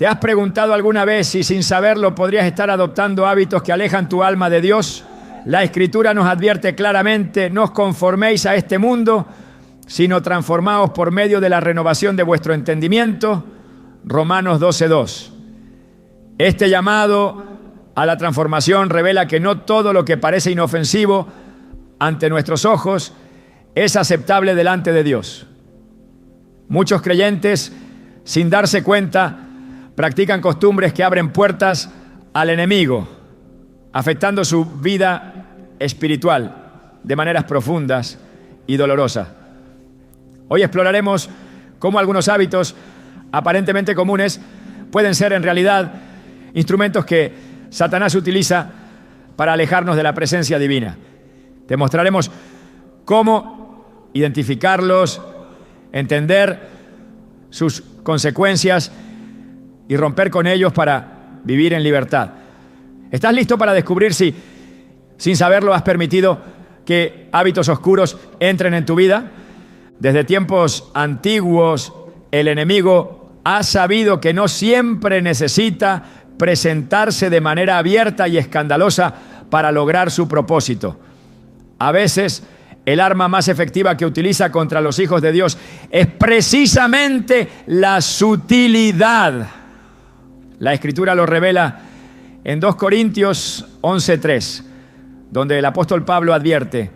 ¿Te has preguntado alguna vez si sin saberlo podrías estar adoptando hábitos que alejan tu alma de Dios? La Escritura nos advierte claramente: no os conforméis a este mundo, sino transformaos por medio de la renovación de vuestro entendimiento. Romanos 12:2. Este llamado a la transformación revela que no todo lo que parece inofensivo ante nuestros ojos es aceptable delante de Dios. Muchos creyentes, sin darse cuenta, practican costumbres que abren puertas al enemigo, afectando su vida espiritual de maneras profundas y dolorosas. Hoy exploraremos cómo algunos hábitos aparentemente comunes pueden ser en realidad instrumentos que Satanás utiliza para alejarnos de la presencia divina. Te mostraremos cómo identificarlos, entender sus consecuencias y romper con ellos para vivir en libertad. ¿Estás listo para descubrir si, sin saberlo, has permitido que hábitos oscuros entren en tu vida? Desde tiempos antiguos, el enemigo ha sabido que no siempre necesita presentarse de manera abierta y escandalosa para lograr su propósito. A veces, el arma más efectiva que utiliza contra los hijos de Dios es precisamente la sutilidad. La Escritura lo revela en 2 Corintios 11:3, donde el apóstol Pablo advierte: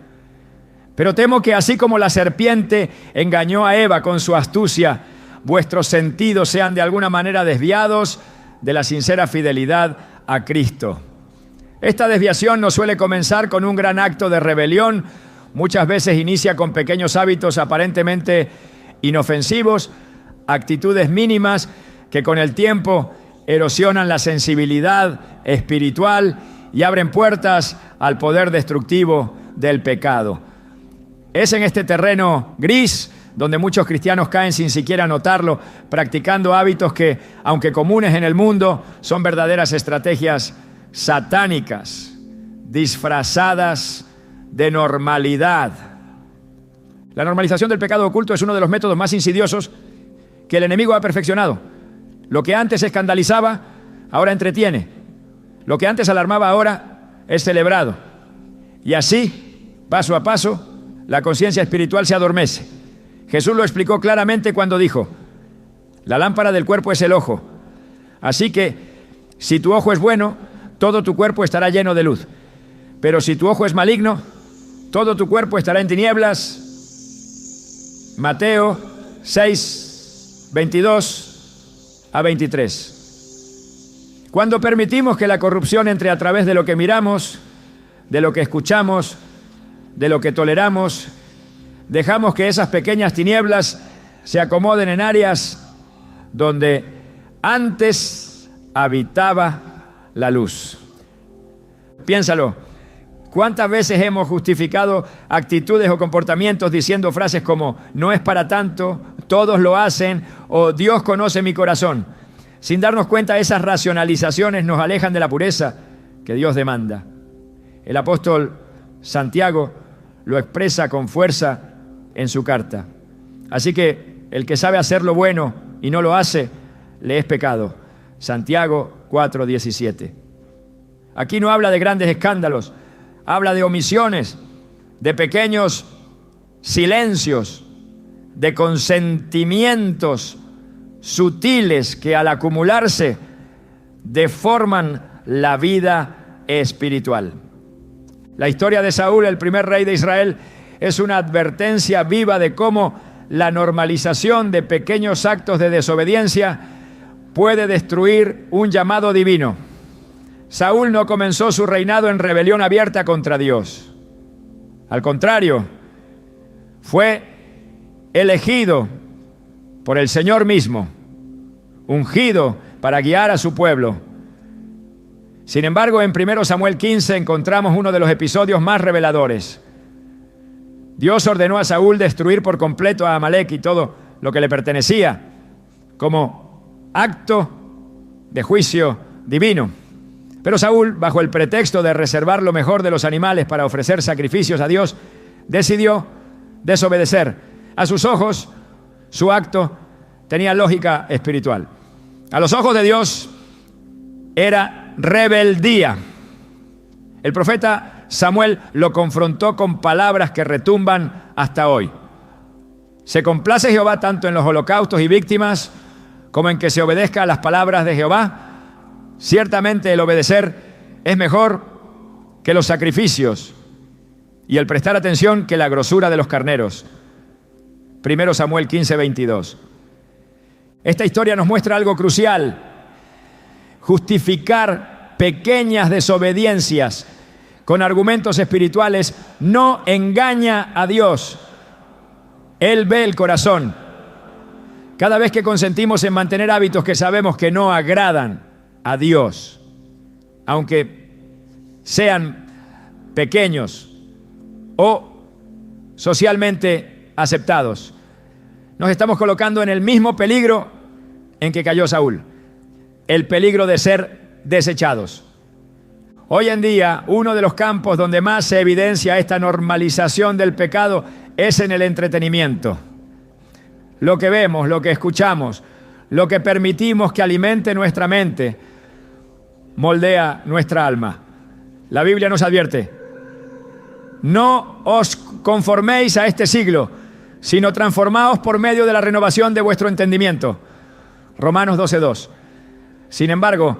pero temo que así como la serpiente engañó a Eva con su astucia, vuestros sentidos sean de alguna manera desviados de la sincera fidelidad a Cristo. Esta desviación no suele comenzar con un gran acto de rebelión. Muchas veces inicia con pequeños hábitos aparentemente inofensivos, actitudes mínimas que con el tiempo erosionan la sensibilidad espiritual y abren puertas al poder destructivo del pecado. Es en este terreno gris donde muchos cristianos caen sin siquiera notarlo, practicando hábitos que, aunque comunes en el mundo, son verdaderas estrategias satánicas, disfrazadas de normalidad. La normalización del pecado oculto es uno de los métodos más insidiosos que el enemigo ha perfeccionado. Lo que antes escandalizaba, ahora entretiene. Lo que antes alarmaba, ahora es celebrado. Y así, paso a paso, la conciencia espiritual se adormece. Jesús lo explicó claramente cuando dijo: la lámpara del cuerpo es el ojo. Así que, si tu ojo es bueno, todo tu cuerpo estará lleno de luz. Pero si tu ojo es maligno, todo tu cuerpo estará en tinieblas. Mateo 6, 22 a 23. Cuando permitimos que la corrupción entre a través de lo que miramos, de lo que escuchamos, de lo que toleramos, dejamos que esas pequeñas tinieblas se acomoden en áreas donde antes habitaba la luz. Piénsalo. ¿Cuántas veces hemos justificado actitudes o comportamientos diciendo frases como no es para tanto, todos lo hacen o Dios conoce mi corazón? Sin darnos cuenta, esas racionalizaciones nos alejan de la pureza que Dios demanda. El apóstol Santiago lo expresa con fuerza en su carta. Así que el que sabe hacer lo bueno y no lo hace, le es pecado. Santiago 4:17. Aquí no habla de grandes escándalos, habla de omisiones, de pequeños silencios, de consentimientos sutiles que al acumularse deforman la vida espiritual. La historia de Saúl, el primer rey de Israel, es una advertencia viva de cómo la normalización de pequeños actos de desobediencia puede destruir un llamado divino. Saúl no comenzó su reinado en rebelión abierta contra Dios. Al contrario, fue elegido por el Señor mismo, ungido para guiar a su pueblo. Sin embargo, en 1 Samuel 15 encontramos uno de los episodios más reveladores. Dios ordenó a Saúl destruir por completo a Amalek y todo lo que le pertenecía, como acto de juicio divino. Pero Saúl, bajo el pretexto de reservar lo mejor de los animales para ofrecer sacrificios a Dios, decidió desobedecer. A sus ojos, su acto tenía lógica espiritual. A los ojos de Dios era rebeldía. El profeta Samuel lo confrontó con palabras que retumban hasta hoy. ¿Se complace Jehová tanto en los holocaustos y víctimas como en que se obedezca a las palabras de Jehová? Ciertamente el obedecer es mejor que los sacrificios y el prestar atención que la grosura de los carneros. 1 Samuel 15:22. Esta historia nos muestra algo crucial. Justificar pequeñas desobediencias con argumentos espirituales no engaña a Dios. Él ve el corazón. Cada vez que consentimos en mantener hábitos que sabemos que no agradan a Dios, aunque sean pequeños o socialmente aceptados, nos estamos colocando en el mismo peligro en que cayó Saúl, el peligro de ser desechados. Hoy en día, uno de los campos donde más se evidencia esta normalización del pecado es en el entretenimiento. Lo que vemos, lo que escuchamos, lo que permitimos que alimente nuestra mente, moldea nuestra alma. La Biblia nos advierte: no os conforméis a este siglo, sino transformaos por medio de la renovación de vuestro entendimiento. Romanos 12:2. Sin embargo,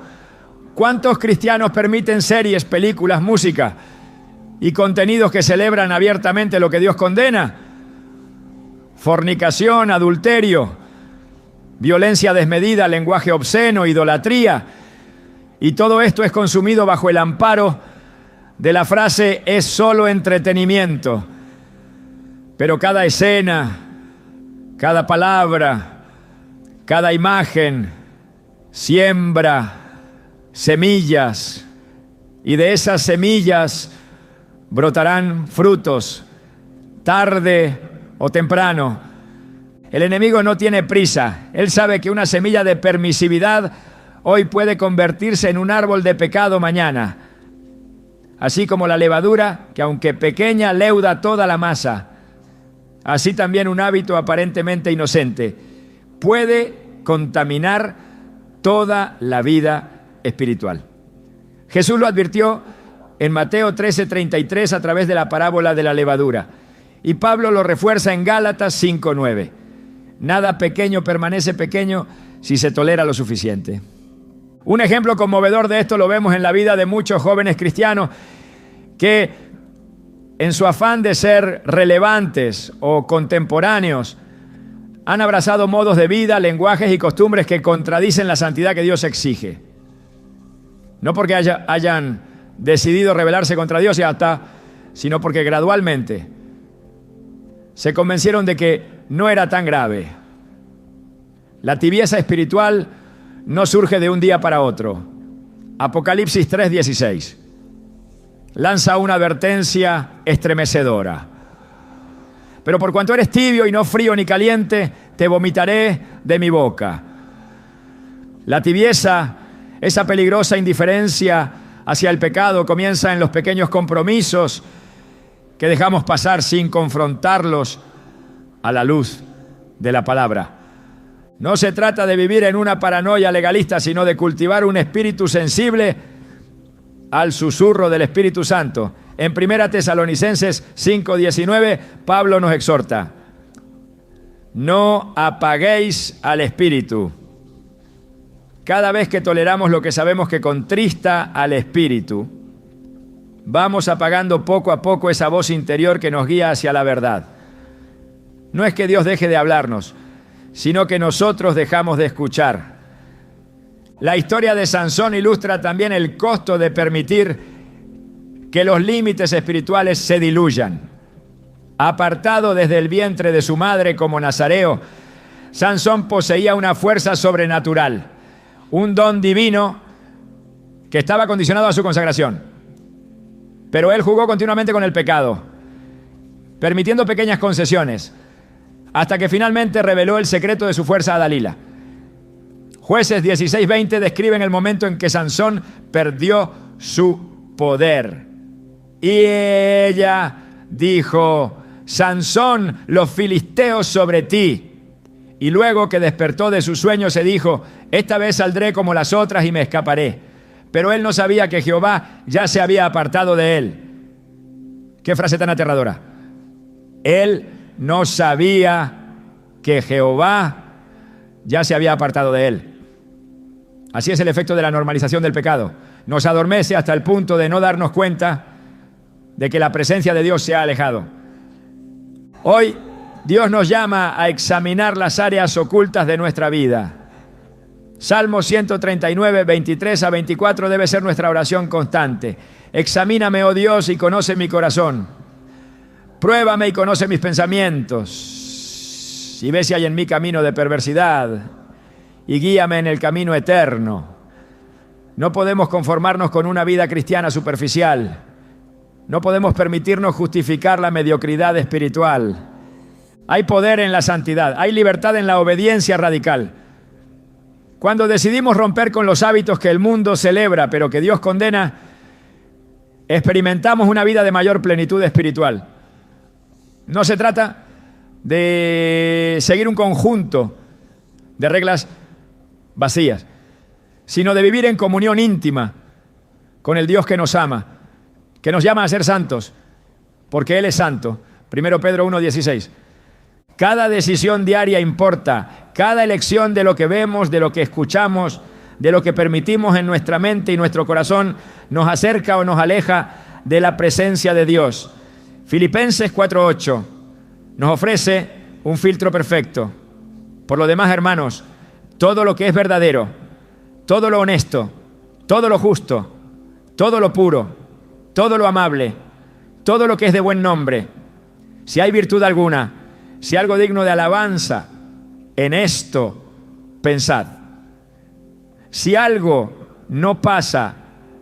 ¿cuántos cristianos permiten series, películas, música y contenidos que celebran abiertamente lo que Dios condena? Fornicación, adulterio, violencia desmedida, lenguaje obsceno, idolatría. Y todo esto es consumido bajo el amparo de la frase "es solo entretenimiento". Pero cada escena, cada palabra, cada imagen siembra semillas, y de esas semillas brotarán frutos, tarde o temprano. El enemigo no tiene prisa. Él sabe que una semilla de permisividad hoy puede convertirse en un árbol de pecado mañana. Así como la levadura, que aunque pequeña, leuda toda la masa. Así también un hábito aparentemente inocente puede contaminar toda la vida espiritual. Jesús lo advirtió en Mateo 13:33 a través de la parábola de la levadura. Y Pablo lo refuerza en Gálatas 5:9. Nada pequeño permanece pequeño si se tolera lo suficiente. Un ejemplo conmovedor de esto lo vemos en la vida de muchos jóvenes cristianos que, en su afán de ser relevantes o contemporáneos, han abrazado modos de vida, lenguajes y costumbres que contradicen la santidad que Dios exige. No porque hayan decidido rebelarse contra Dios sino porque gradualmente se convencieron de que no era tan grave. La tibieza espiritual no surge de un día para otro. Apocalipsis 3:16 lanza una advertencia estremecedora. Pero por cuanto eres tibio y no frío ni caliente, te vomitaré de mi boca. La tibieza, esa peligrosa indiferencia hacia el pecado, comienza en los pequeños compromisos que dejamos pasar sin confrontarlos a la luz de la palabra. No se trata de vivir en una paranoia legalista, sino de cultivar un espíritu sensible al susurro del Espíritu Santo. En 1 Tesalonicenses 5:19, Pablo nos exhorta: no apaguéis al Espíritu. Cada vez que toleramos lo que sabemos que contrista al Espíritu, vamos apagando poco a poco esa voz interior que nos guía hacia la verdad. No es que Dios deje de hablarnos, sino que nosotros dejamos de escuchar. La historia de Sansón ilustra también el costo de permitir que los límites espirituales se diluyan. Apartado desde el vientre de su madre como nazareo, Sansón poseía una fuerza sobrenatural, un don divino que estaba condicionado a su consagración. Pero él jugó continuamente con el pecado, permitiendo pequeñas concesiones, hasta que finalmente reveló el secreto de su fuerza a Dalila. Jueces 16:20 describen el momento en que Sansón perdió su poder. Y ella dijo: Sansón, los filisteos sobre ti. Y luego que despertó de su sueño se dijo: esta vez saldré como las otras y me escaparé. Pero él no sabía que Jehová ya se había apartado de él. Qué frase tan aterradora. Él no sabía que Jehová ya se había apartado de él. Así es el efecto de la normalización del pecado. Nos adormece hasta el punto de no darnos cuenta de que la presencia de Dios se ha alejado. Hoy Dios nos llama a examinar las áreas ocultas de nuestra vida. Salmo 139, 23 a 24 debe ser nuestra oración constante. Examíname, oh Dios, y conoce mi corazón. Pruébame y conoce mis pensamientos. Y ve si hay en mí camino de perversidad. Y guíame en el camino eterno. No podemos conformarnos con una vida cristiana superficial. No podemos permitirnos justificar la mediocridad espiritual. Hay poder en la santidad, hay libertad en la obediencia radical. Cuando decidimos romper con los hábitos que el mundo celebra, pero que Dios condena, experimentamos una vida de mayor plenitud espiritual. No se trata de seguir un conjunto de reglas vacías, sino de vivir en comunión íntima con el Dios que nos ama, que nos llama a ser santos, porque Él es santo. 1 Pedro 1:16. Cada decisión diaria importa, cada elección de lo que vemos, de lo que escuchamos, de lo que permitimos en nuestra mente y nuestro corazón, nos acerca o nos aleja de la presencia de Dios. Filipenses 4:8 nos ofrece un filtro perfecto. Por lo demás, hermanos, todo lo que es verdadero, todo lo honesto, todo lo justo, todo lo puro, todo lo amable, todo lo que es de buen nombre, si hay virtud alguna, si algo digno de alabanza, en esto pensad. Si algo no pasa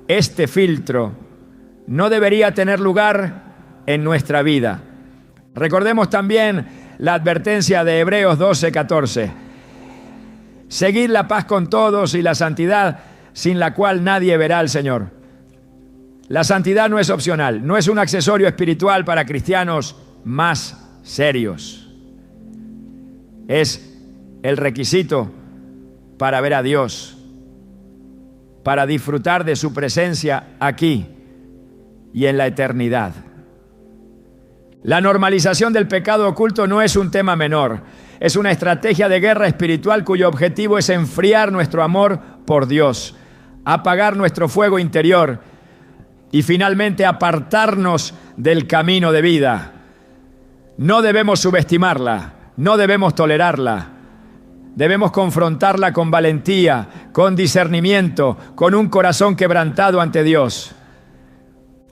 este filtro, no debería tener lugar en nuestra vida. Recordemos también la advertencia de Hebreos 12:14. Seguid la paz con todos y la santidad, sin la cual nadie verá al Señor. La santidad no es opcional, no es un accesorio espiritual para cristianos más serios. Es el requisito para ver a Dios, para disfrutar de su presencia aquí y en la eternidad. La normalización del pecado oculto no es un tema menor, es una estrategia de guerra espiritual cuyo objetivo es enfriar nuestro amor por Dios, apagar nuestro fuego interior y finalmente apartarnos del camino de vida. No debemos subestimarla. No debemos tolerarla. Debemos confrontarla con valentía, con discernimiento, con un corazón quebrantado ante Dios.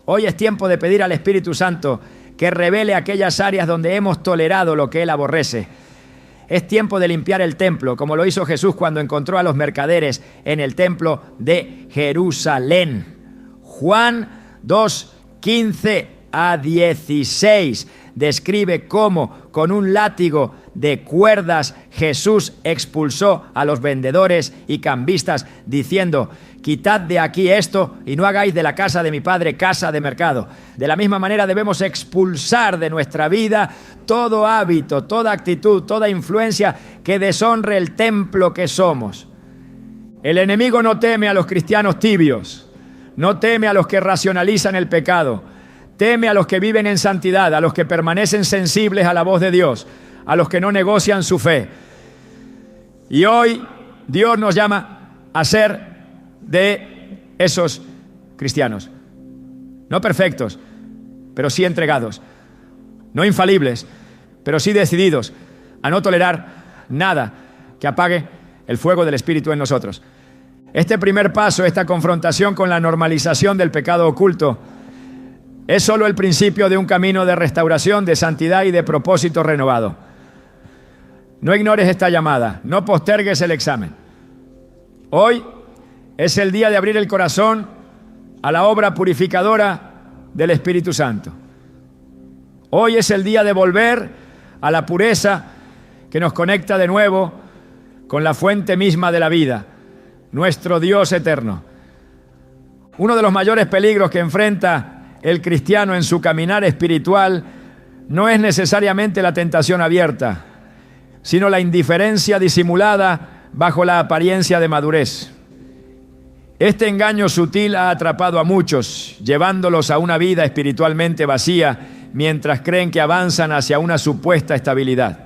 Hoy es tiempo de pedir al Espíritu Santo que revele aquellas áreas donde hemos tolerado lo que Él aborrece. Es tiempo de limpiar el templo, como lo hizo Jesús cuando encontró a los mercaderes en el templo de Jerusalén. Juan 2:15 a 16 describe cómo con un látigo de cuerdas Jesús expulsó a los vendedores y cambistas diciendo: quitad de aquí esto y no hagáis de la casa de mi Padre casa de mercado. De la misma manera debemos expulsar de nuestra vida todo hábito, toda actitud, toda influencia que deshonre el templo que somos. El enemigo no teme a los cristianos tibios, no teme a los que racionalizan el pecado. Teme a los que viven en santidad, a los que permanecen sensibles a la voz de Dios, a los que no negocian su fe. Y hoy Dios nos llama a ser de esos cristianos. No perfectos, pero sí entregados. No infalibles, pero sí decididos a no tolerar nada que apague el fuego del Espíritu en nosotros. Este primer paso, esta confrontación con la normalización del pecado oculto, es solo el principio de un camino de restauración, de santidad y de propósito renovado. No ignores esta llamada, no postergues el examen. Hoy es el día de abrir el corazón a la obra purificadora del Espíritu Santo. Hoy es el día de volver a la pureza que nos conecta de nuevo con la fuente misma de la vida, nuestro Dios eterno. Uno de los mayores peligros que enfrenta el cristiano en su caminar espiritual no es necesariamente la tentación abierta, sino la indiferencia disimulada bajo la apariencia de madurez. Este engaño sutil ha atrapado a muchos, llevándolos a una vida espiritualmente vacía, mientras creen que avanzan hacia una supuesta estabilidad.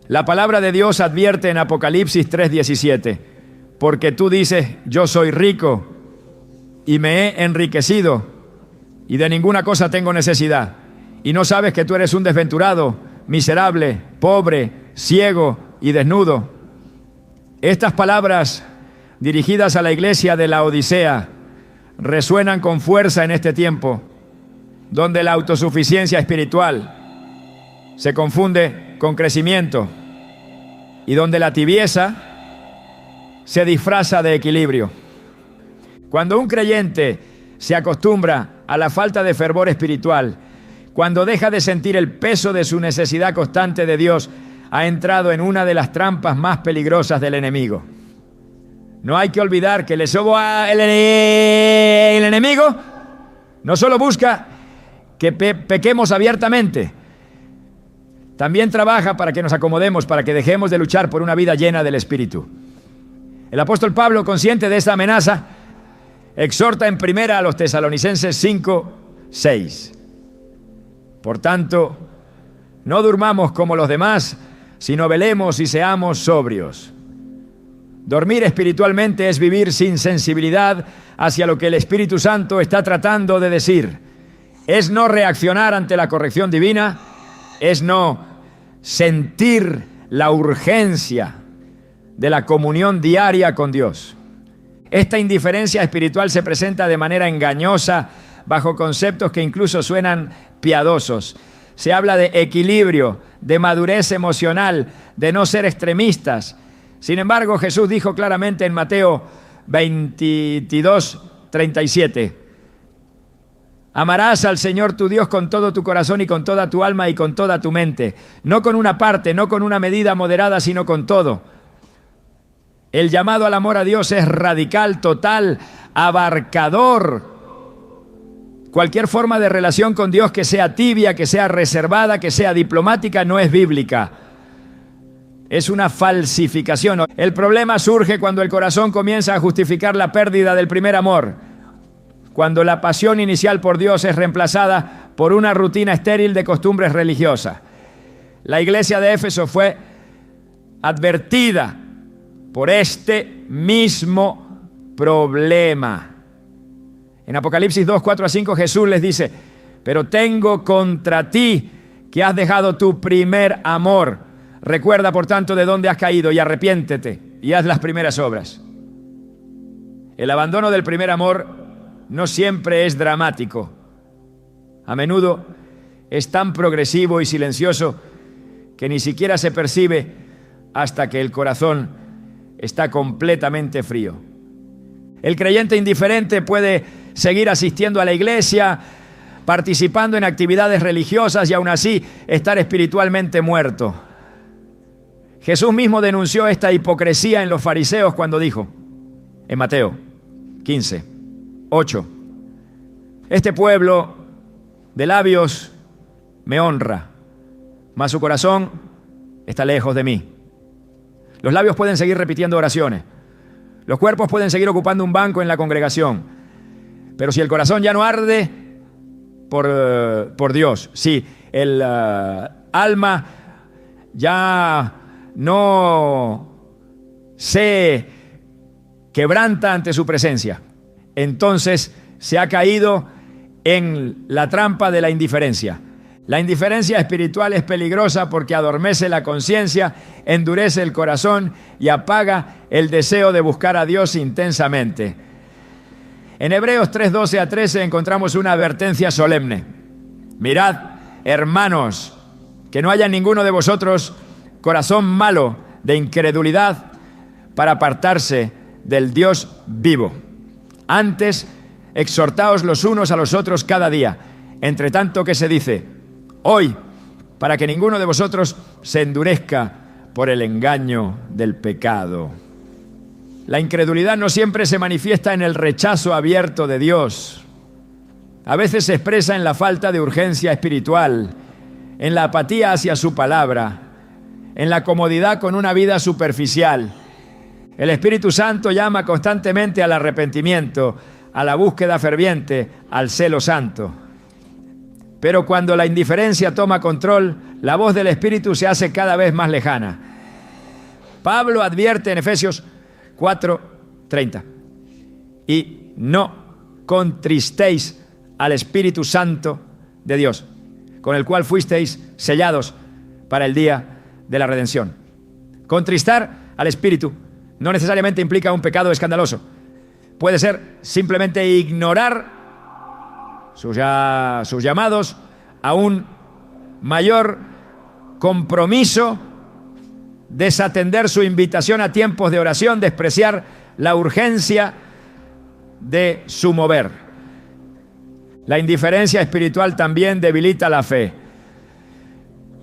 La palabra de Dios advierte en Apocalipsis 3:17, porque tú dices, yo soy rico y me he enriquecido y de ninguna cosa tengo necesidad, y no sabes que tú eres un desventurado, miserable, pobre, ciego y desnudo. Estas palabras dirigidas a la iglesia de la Odisea resuenan con fuerza en este tiempo, donde la autosuficiencia espiritual se confunde con crecimiento y donde la tibieza se disfraza de equilibrio. Cuando un creyente se acostumbra a la falta de fervor espiritual, cuando deja de sentir el peso de su necesidad constante de Dios, ha entrado en una de las trampas más peligrosas del enemigo. No hay que olvidar que el enemigo no solo busca que pequemos abiertamente, también trabaja para que nos acomodemos, para que dejemos de luchar por una vida llena del Espíritu. El apóstol Pablo, consciente de esta amenaza, exhorta en primera a los Tesalonicenses 5:6. Por tanto, no durmamos como los demás, sino velemos y seamos sobrios. Dormir espiritualmente es vivir sin sensibilidad hacia lo que el Espíritu Santo está tratando de decir. Es no reaccionar ante la corrección divina, es no sentir la urgencia de la comunión diaria con Dios. Esta indiferencia espiritual se presenta de manera engañosa bajo conceptos que incluso suenan piadosos. Se habla de equilibrio, de madurez emocional, de no ser extremistas. Sin embargo, Jesús dijo claramente en Mateo 22:37, amarás al Señor tu Dios con todo tu corazón y con toda tu alma y con toda tu mente. No con una parte, no con una medida moderada, sino con todo. El llamado al amor a Dios es radical, total, abarcador. Cualquier forma de relación con Dios que sea tibia, que sea reservada, que sea diplomática, no es bíblica. Es una falsificación. El problema surge cuando el corazón comienza a justificar la pérdida del primer amor, cuando la pasión inicial por Dios es reemplazada por una rutina estéril de costumbres religiosas. La iglesia de Éfeso fue advertida por este mismo problema. En Apocalipsis 2:4-5 Jesús les dice, pero tengo contra ti que has dejado tu primer amor. Recuerda, por tanto, de dónde has caído y arrepiéntete y haz las primeras obras. El abandono del primer amor no siempre es dramático. A menudo es tan progresivo y silencioso que ni siquiera se percibe hasta que el corazón está completamente frío. El creyente indiferente puede seguir asistiendo a la iglesia, participando en actividades religiosas y aún así estar espiritualmente muerto. Jesús mismo denunció esta hipocresía en los fariseos cuando dijo, en Mateo 15:8, este pueblo de labios me honra, mas su corazón está lejos de mí. Los labios pueden seguir repitiendo oraciones, los cuerpos pueden seguir ocupando un banco en la congregación, pero si el corazón ya no arde por Dios, si el alma ya no se quebranta ante su presencia, entonces se ha caído en la trampa de la indiferencia. La indiferencia espiritual es peligrosa porque adormece la conciencia, endurece el corazón y apaga el deseo de buscar a Dios intensamente. En Hebreos 3:12-13 encontramos una advertencia solemne. Mirad, hermanos, que no haya en ninguno de vosotros corazón malo de incredulidad para apartarse del Dios vivo. Antes, exhortaos los unos a los otros cada día, entre tanto que se dice, hoy, para que ninguno de vosotros se endurezca por el engaño del pecado. La incredulidad no siempre se manifiesta en el rechazo abierto de Dios. A veces se expresa en la falta de urgencia espiritual, en la apatía hacia su palabra, en la comodidad con una vida superficial. El Espíritu Santo llama constantemente al arrepentimiento, a la búsqueda ferviente, al celo santo. Pero cuando la indiferencia toma control, la voz del Espíritu se hace cada vez más lejana. Pablo advierte en Efesios 4:30: y no contristéis al Espíritu Santo de Dios, con el cual fuisteis sellados para el día de la redención. Contristar al Espíritu no necesariamente implica un pecado escandaloso. Puede ser simplemente ignorar sus llamados a un mayor compromiso, desatender su invitación a tiempos de oración, despreciar la urgencia de su mover. La indiferencia espiritual también debilita la fe.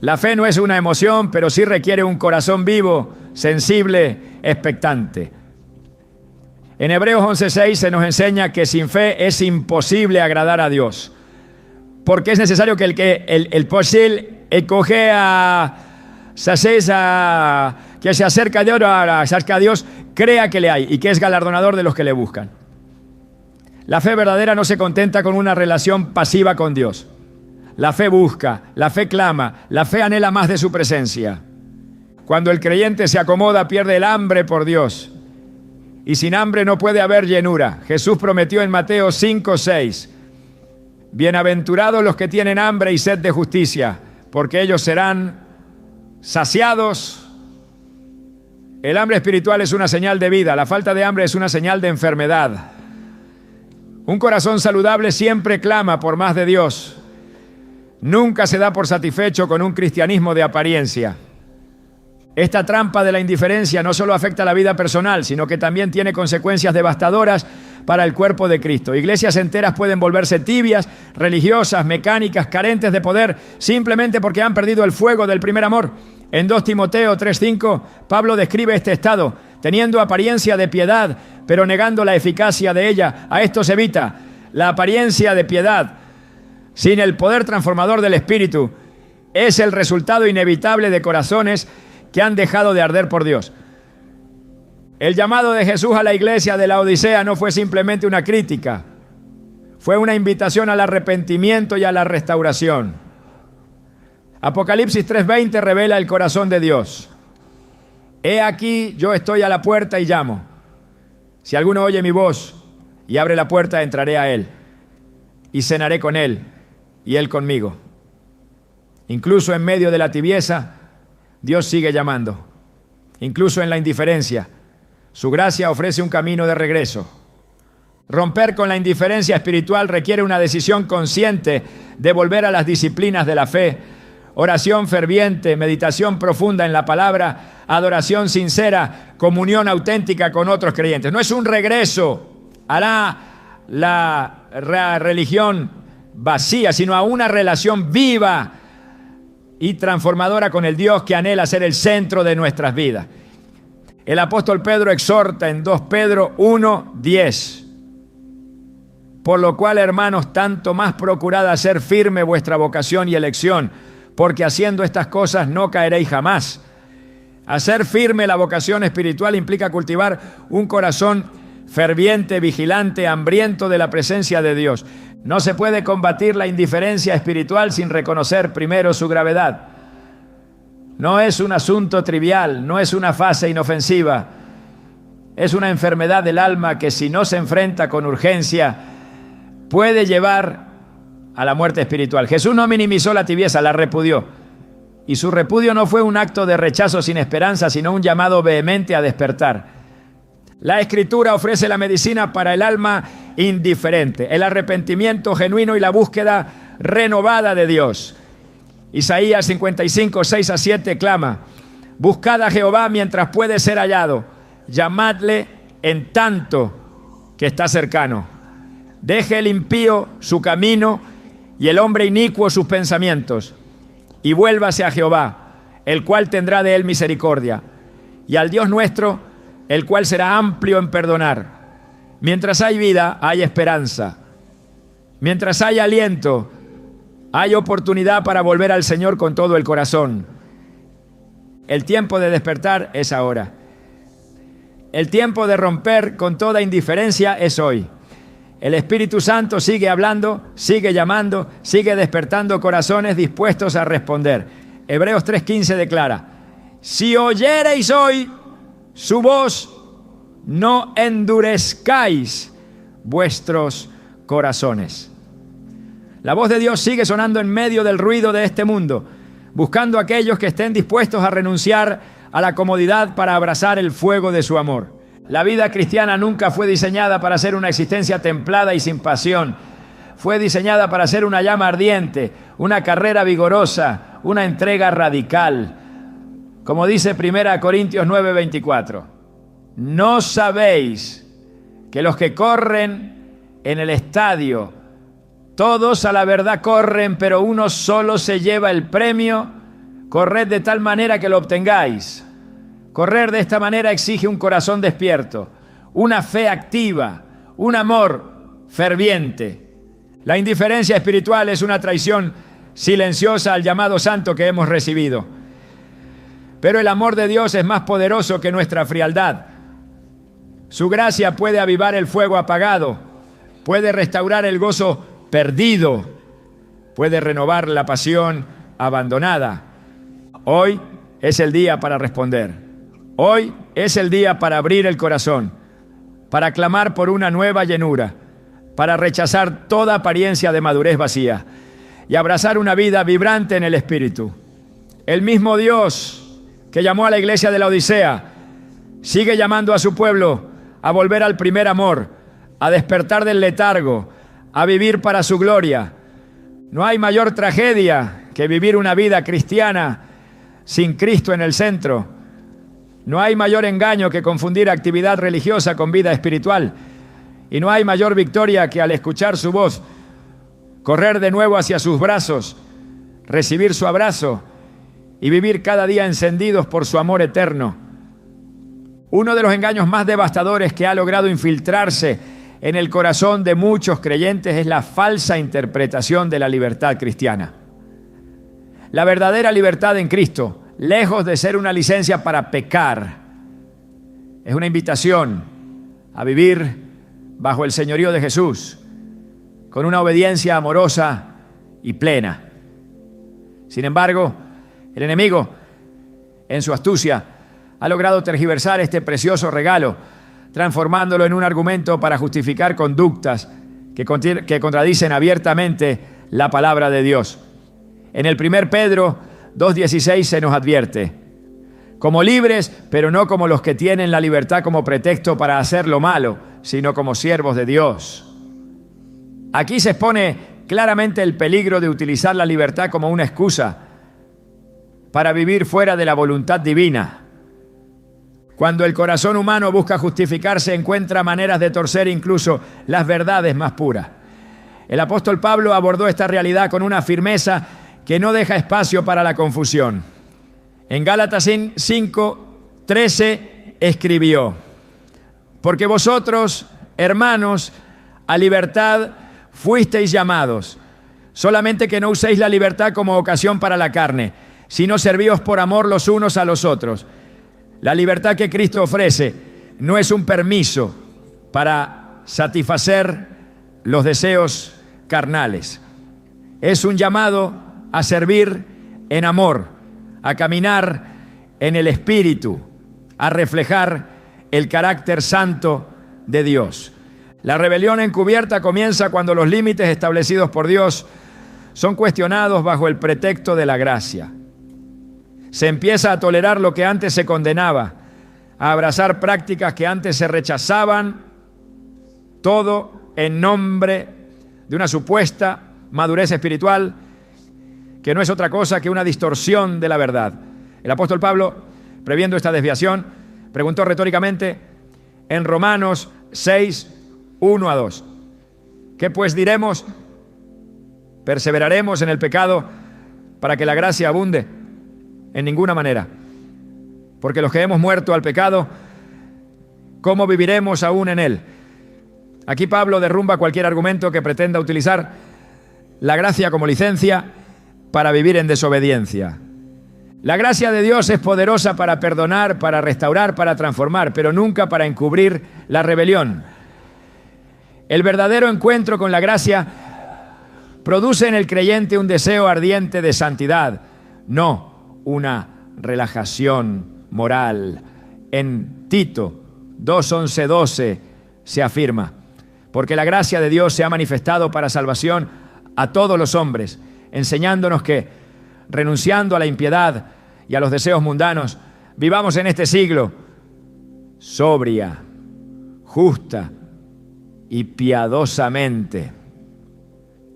La fe no es una emoción, pero sí requiere un corazón vivo, sensible, expectante. En Hebreos 11:6 se nos enseña que sin fe es imposible agradar a Dios, porque es necesario que el posible escoge a que se acerca a Dios, crea que le hay y que es galardonador de los que le buscan. La fe verdadera no se contenta con una relación pasiva con Dios. La fe busca, la fe clama, la fe anhela más de su presencia. Cuando el creyente se acomoda, pierde el hambre por Dios. Y sin hambre no puede haber llenura. Jesús prometió en Mateo 5:6: bienaventurados los que tienen hambre y sed de justicia, porque ellos serán saciados. El hambre espiritual es una señal de vida, la falta de hambre es una señal de enfermedad. Un corazón saludable siempre clama por más de Dios. Nunca se da por satisfecho con un cristianismo de apariencia. Esta trampa de la indiferencia no solo afecta a la vida personal, sino que también tiene consecuencias devastadoras para el cuerpo de Cristo. Iglesias enteras pueden volverse tibias, religiosas, mecánicas, carentes de poder, simplemente porque han perdido el fuego del primer amor. En 2 Timoteo 3:5, Pablo describe este estado: teniendo apariencia de piedad, pero negando la eficacia de ella. A esto se evita. La apariencia de piedad, sin el poder transformador del Espíritu, es el resultado inevitable de corazones que han dejado de arder por Dios. El llamado de Jesús a la iglesia de la Odisea no fue simplemente una crítica, fue una invitación al arrepentimiento y a la restauración. Apocalipsis 3:20 revela el corazón de Dios. He aquí, yo estoy a la puerta y llamo. Si alguno oye mi voz y abre la puerta, entraré a él y cenaré con él y él conmigo. Incluso en medio de la tibieza, Dios sigue llamando. Incluso en la indiferencia, su gracia ofrece un camino de regreso. Romper con la indiferencia espiritual requiere una decisión consciente de volver a las disciplinas de la fe: oración ferviente, meditación profunda en la palabra, adoración sincera, comunión auténtica con otros creyentes. No es un regreso a la religión vacía, sino a una relación viva y transformadora con el Dios que anhela ser el centro de nuestras vidas. El apóstol Pedro exhorta en 2 Pedro 1:10: por lo cual, hermanos, tanto más procurad hacer firme vuestra vocación y elección, porque haciendo estas cosas no caeréis jamás. Hacer firme la vocación espiritual implica cultivar un corazón ferviente, vigilante, hambriento de la presencia de Dios. No se puede combatir la indiferencia espiritual sin reconocer primero su gravedad. No es un asunto trivial, no es una fase inofensiva. Es una enfermedad del alma que, si no se enfrenta con urgencia, puede llevar a la muerte espiritual. Jesús no minimizó la tibieza, la repudió. Y su repudio no fue un acto de rechazo sin esperanza, sino un llamado vehemente a despertar. La Escritura ofrece la medicina para el alma indiferente, el arrepentimiento genuino y la búsqueda renovada de Dios. Isaías 55:6-7 clama: buscad a Jehová mientras puede ser hallado, llamadle en tanto que está cercano. Deje el impío su camino y el hombre inicuo sus pensamientos, y vuélvase a Jehová, el cual tendrá de él misericordia, y al Dios nuestro, el cual será amplio en perdonar. Mientras hay vida, hay esperanza. Mientras hay aliento, hay oportunidad para volver al Señor con todo el corazón. El tiempo de despertar es ahora. El tiempo de romper con toda indiferencia es hoy. El Espíritu Santo sigue hablando, sigue llamando, sigue despertando corazones dispuestos a responder. Hebreos 3:15 declara: si oyereis hoy su voz, no endurezcáis vuestros corazones. La voz de Dios sigue sonando en medio del ruido de este mundo, buscando a aquellos que estén dispuestos a renunciar a la comodidad para abrazar el fuego de su amor. La vida cristiana nunca fue diseñada para ser una existencia templada y sin pasión. Fue diseñada para ser una llama ardiente, una carrera vigorosa, una entrega radical. Como dice 1 Corintios 9:24, ¿no sabéis que los que corren en el estadio, todos a la verdad corren, pero uno solo se lleva el premio? Corred de tal manera que lo obtengáis. Correr de esta manera exige un corazón despierto, una fe activa, un amor ferviente. La indiferencia espiritual es una traición silenciosa al llamado santo que hemos recibido. Pero el amor de Dios es más poderoso que nuestra frialdad. Su gracia puede avivar el fuego apagado, puede restaurar el gozo perdido, puede renovar la pasión abandonada. Hoy es el día para responder. Hoy es el día para abrir el corazón, para clamar por una nueva llenura, para rechazar toda apariencia de madurez vacía y abrazar una vida vibrante en el Espíritu. El mismo Dios que llamó a la iglesia de la Odisea sigue llamando a su pueblo a volver al primer amor, a despertar del letargo, a vivir para su gloria. No hay mayor tragedia que vivir una vida cristiana sin Cristo en el centro. No hay mayor engaño que confundir actividad religiosa con vida espiritual. Y no hay mayor victoria que al escuchar su voz, correr de nuevo hacia sus brazos, recibir su abrazo y vivir cada día encendidos por su amor eterno. Uno de los engaños más devastadores que ha logrado infiltrarse en el corazón de muchos creyentes es la falsa interpretación de la libertad cristiana. La verdadera libertad en Cristo, lejos de ser una licencia para pecar, es una invitación a vivir bajo el señorío de Jesús, con una obediencia amorosa y plena. Sin embargo, el enemigo, en su astucia, ha logrado tergiversar este precioso regalo, transformándolo en un argumento para justificar conductas que contradicen abiertamente la palabra de Dios. En el 1 Pedro 2:16 se nos advierte: como libres, pero no como los que tienen la libertad como pretexto para hacer lo malo, sino como siervos de Dios. Aquí se expone claramente el peligro de utilizar la libertad como una excusa para vivir fuera de la voluntad divina. Cuando el corazón humano busca justificarse, encuentra maneras de torcer incluso las verdades más puras. El apóstol Pablo abordó esta realidad con una firmeza que no deja espacio para la confusión. En Gálatas 5:13 escribió: porque vosotros, hermanos, a libertad fuisteis llamados, solamente que no uséis la libertad como ocasión para la carne, sino servíos por amor los unos a los otros. La libertad que Cristo ofrece no es un permiso para satisfacer los deseos carnales. Es un llamado a servir en amor, a caminar en el Espíritu, a reflejar el carácter santo de Dios. La rebelión encubierta comienza cuando los límites establecidos por Dios son cuestionados bajo el pretexto de la gracia. Se empieza a tolerar lo que antes se condenaba, a abrazar prácticas que antes se rechazaban, todo en nombre de una supuesta madurez espiritual que no es otra cosa que una distorsión de la verdad. El apóstol Pablo, previendo esta desviación, preguntó retóricamente en Romanos 6:1-2: ¿qué pues diremos? ¿Perseveraremos en el pecado para que la gracia abunde? En ninguna manera. Porque los que hemos muerto al pecado, ¿cómo viviremos aún en él? Aquí Pablo derrumba cualquier argumento que pretenda utilizar la gracia como licencia para vivir en desobediencia. La gracia de Dios es poderosa para perdonar, para restaurar, para transformar, pero nunca para encubrir la rebelión. El verdadero encuentro con la gracia produce en el creyente un deseo ardiente de santidad, no una relajación moral. En Tito 2:11-12 se afirma: porque la gracia de Dios se ha manifestado para salvación a todos los hombres, enseñándonos que, renunciando a la impiedad y a los deseos mundanos, vivamos en este siglo sobria, justa y piadosamente.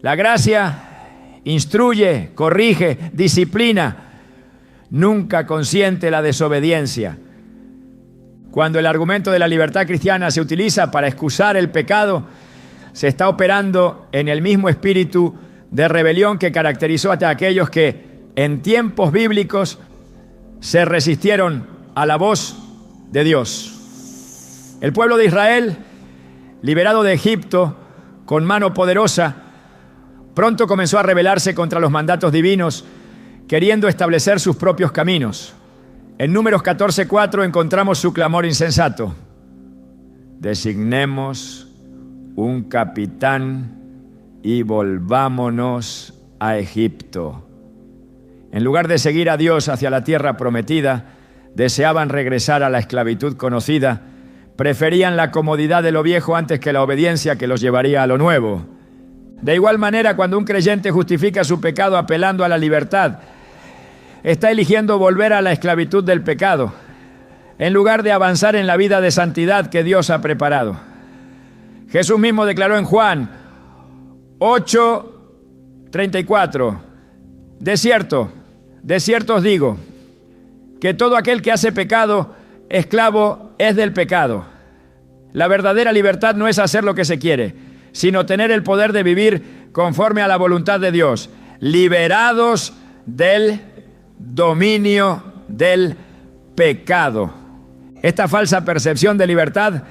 La gracia instruye, corrige, disciplina, nunca consiente la desobediencia. Cuando el argumento de la libertad cristiana se utiliza para excusar el pecado, se está operando en el mismo espíritu de rebelión que caracterizó a aquellos que en tiempos bíblicos se resistieron a la voz de Dios. El pueblo de Israel, liberado de Egipto con mano poderosa, pronto comenzó a rebelarse contra los mandatos divinos, queriendo establecer sus propios caminos. En Números 14:4 encontramos su clamor insensato: designemos un capitán y volvámonos a Egipto. En lugar de seguir a Dios hacia la tierra prometida, deseaban regresar a la esclavitud conocida, preferían la comodidad de lo viejo antes que la obediencia que los llevaría a lo nuevo. De igual manera, cuando un creyente justifica su pecado apelando a la libertad, está eligiendo volver a la esclavitud del pecado, en lugar de avanzar en la vida de santidad que Dios ha preparado. Jesús mismo declaró en Juan 8:34: de cierto os digo, que todo aquel que hace pecado, esclavo es del pecado. La verdadera libertad no es hacer lo que se quiere, sino tener el poder de vivir conforme a la voluntad de Dios, liberados del dominio del pecado. Esta falsa percepción de libertad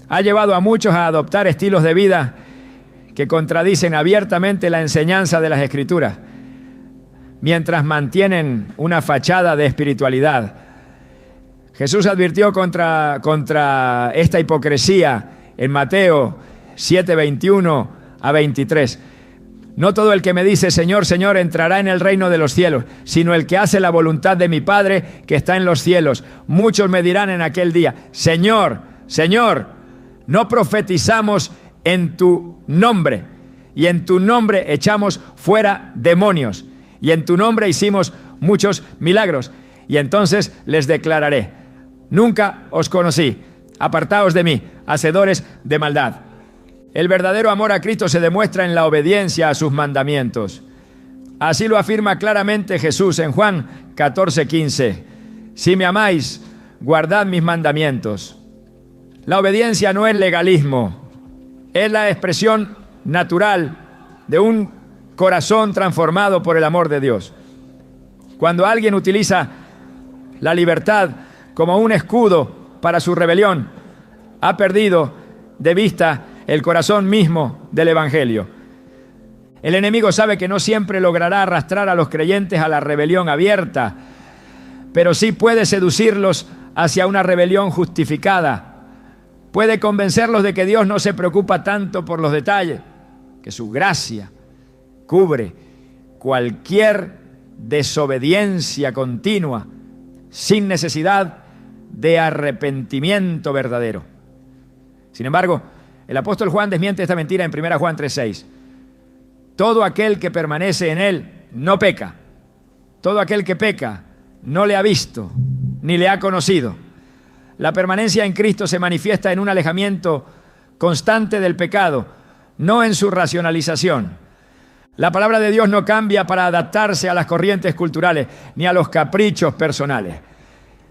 ha llevado a muchos a adoptar estilos de vida que contradicen abiertamente la enseñanza de las Escrituras, mientras mantienen una fachada de espiritualidad. Jesús advirtió contra esta hipocresía en Mateo 7:21-23. No todo el que me dice Señor, Señor entrará en el reino de los cielos, sino el que hace la voluntad de mi Padre que está en los cielos. Muchos me dirán en aquel día: Señor, Señor, no profetizamos en tu nombre, y en tu nombre echamos fuera demonios, y en tu nombre hicimos muchos milagros. Y entonces les declararé: nunca os conocí, apartaos de mí, hacedores de maldad. El verdadero amor a Cristo se demuestra en la obediencia a sus mandamientos. Así lo afirma claramente Jesús en Juan 14:15. Si me amáis, guardad mis mandamientos. La obediencia no es legalismo, es la expresión natural de un corazón transformado por el amor de Dios. Cuando alguien utiliza la libertad como un escudo para su rebelión, ha perdido de vista el corazón mismo del Evangelio. El enemigo sabe que no siempre logrará arrastrar a los creyentes a la rebelión abierta, pero sí puede seducirlos hacia una rebelión justificada. Puede convencerlos de que Dios no se preocupa tanto por los detalles, que su gracia cubre cualquier desobediencia continua sin necesidad de arrepentimiento verdadero. Sin embargo, el apóstol Juan desmiente esta mentira en 1 Juan 3:6. Todo aquel que permanece en él no peca. Todo aquel que peca no le ha visto ni le ha conocido. La permanencia en Cristo se manifiesta en un alejamiento constante del pecado, no en su racionalización. La palabra de Dios no cambia para adaptarse a las corrientes culturales ni a los caprichos personales.